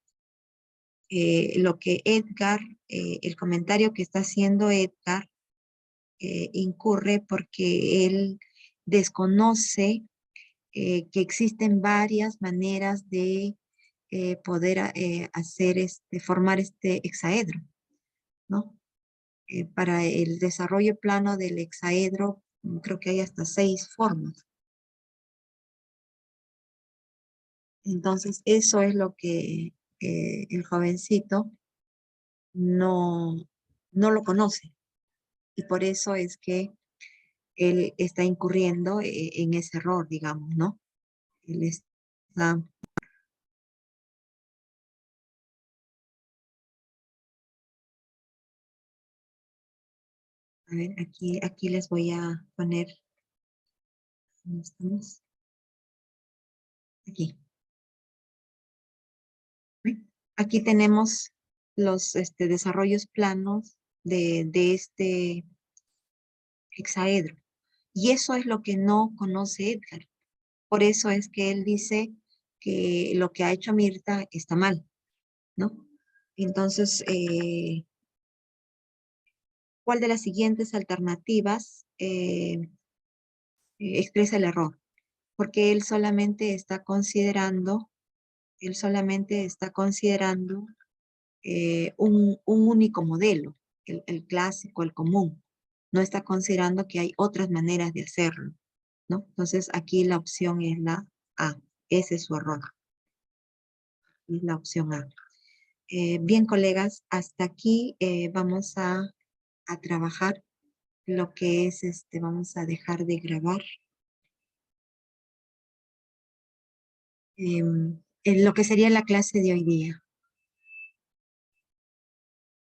Lo que Edgar, el comentario que está haciendo Edgar, incurre porque él desconoce que existen varias maneras de poder formar este hexaedro, ¿no? Para el desarrollo plano del hexaedro, creo que hay hasta 6 formas. Entonces, eso es lo que el jovencito no lo conoce. Y por eso es que él está incurriendo en ese error, digamos, ¿no? Él está... A ver, aquí les voy a poner... ¿Dónde estamos? Aquí. ¿Ven? Aquí tenemos los desarrollos planos de este hexaedro. Y eso es lo que no conoce Edgar. Por eso es que él dice que lo que ha hecho Mirta está mal, ¿no? Entonces, ¿cuál de las siguientes alternativas expresa el error? Porque él solamente está considerando un único modelo, el clásico, el común. No está considerando que hay otras maneras de hacerlo, ¿no? Entonces aquí la opción es la A. Ese es su error. Es la opción A. Bien, colegas, hasta aquí vamos a trabajar lo que es vamos a dejar de grabar. En lo que sería la clase de hoy día.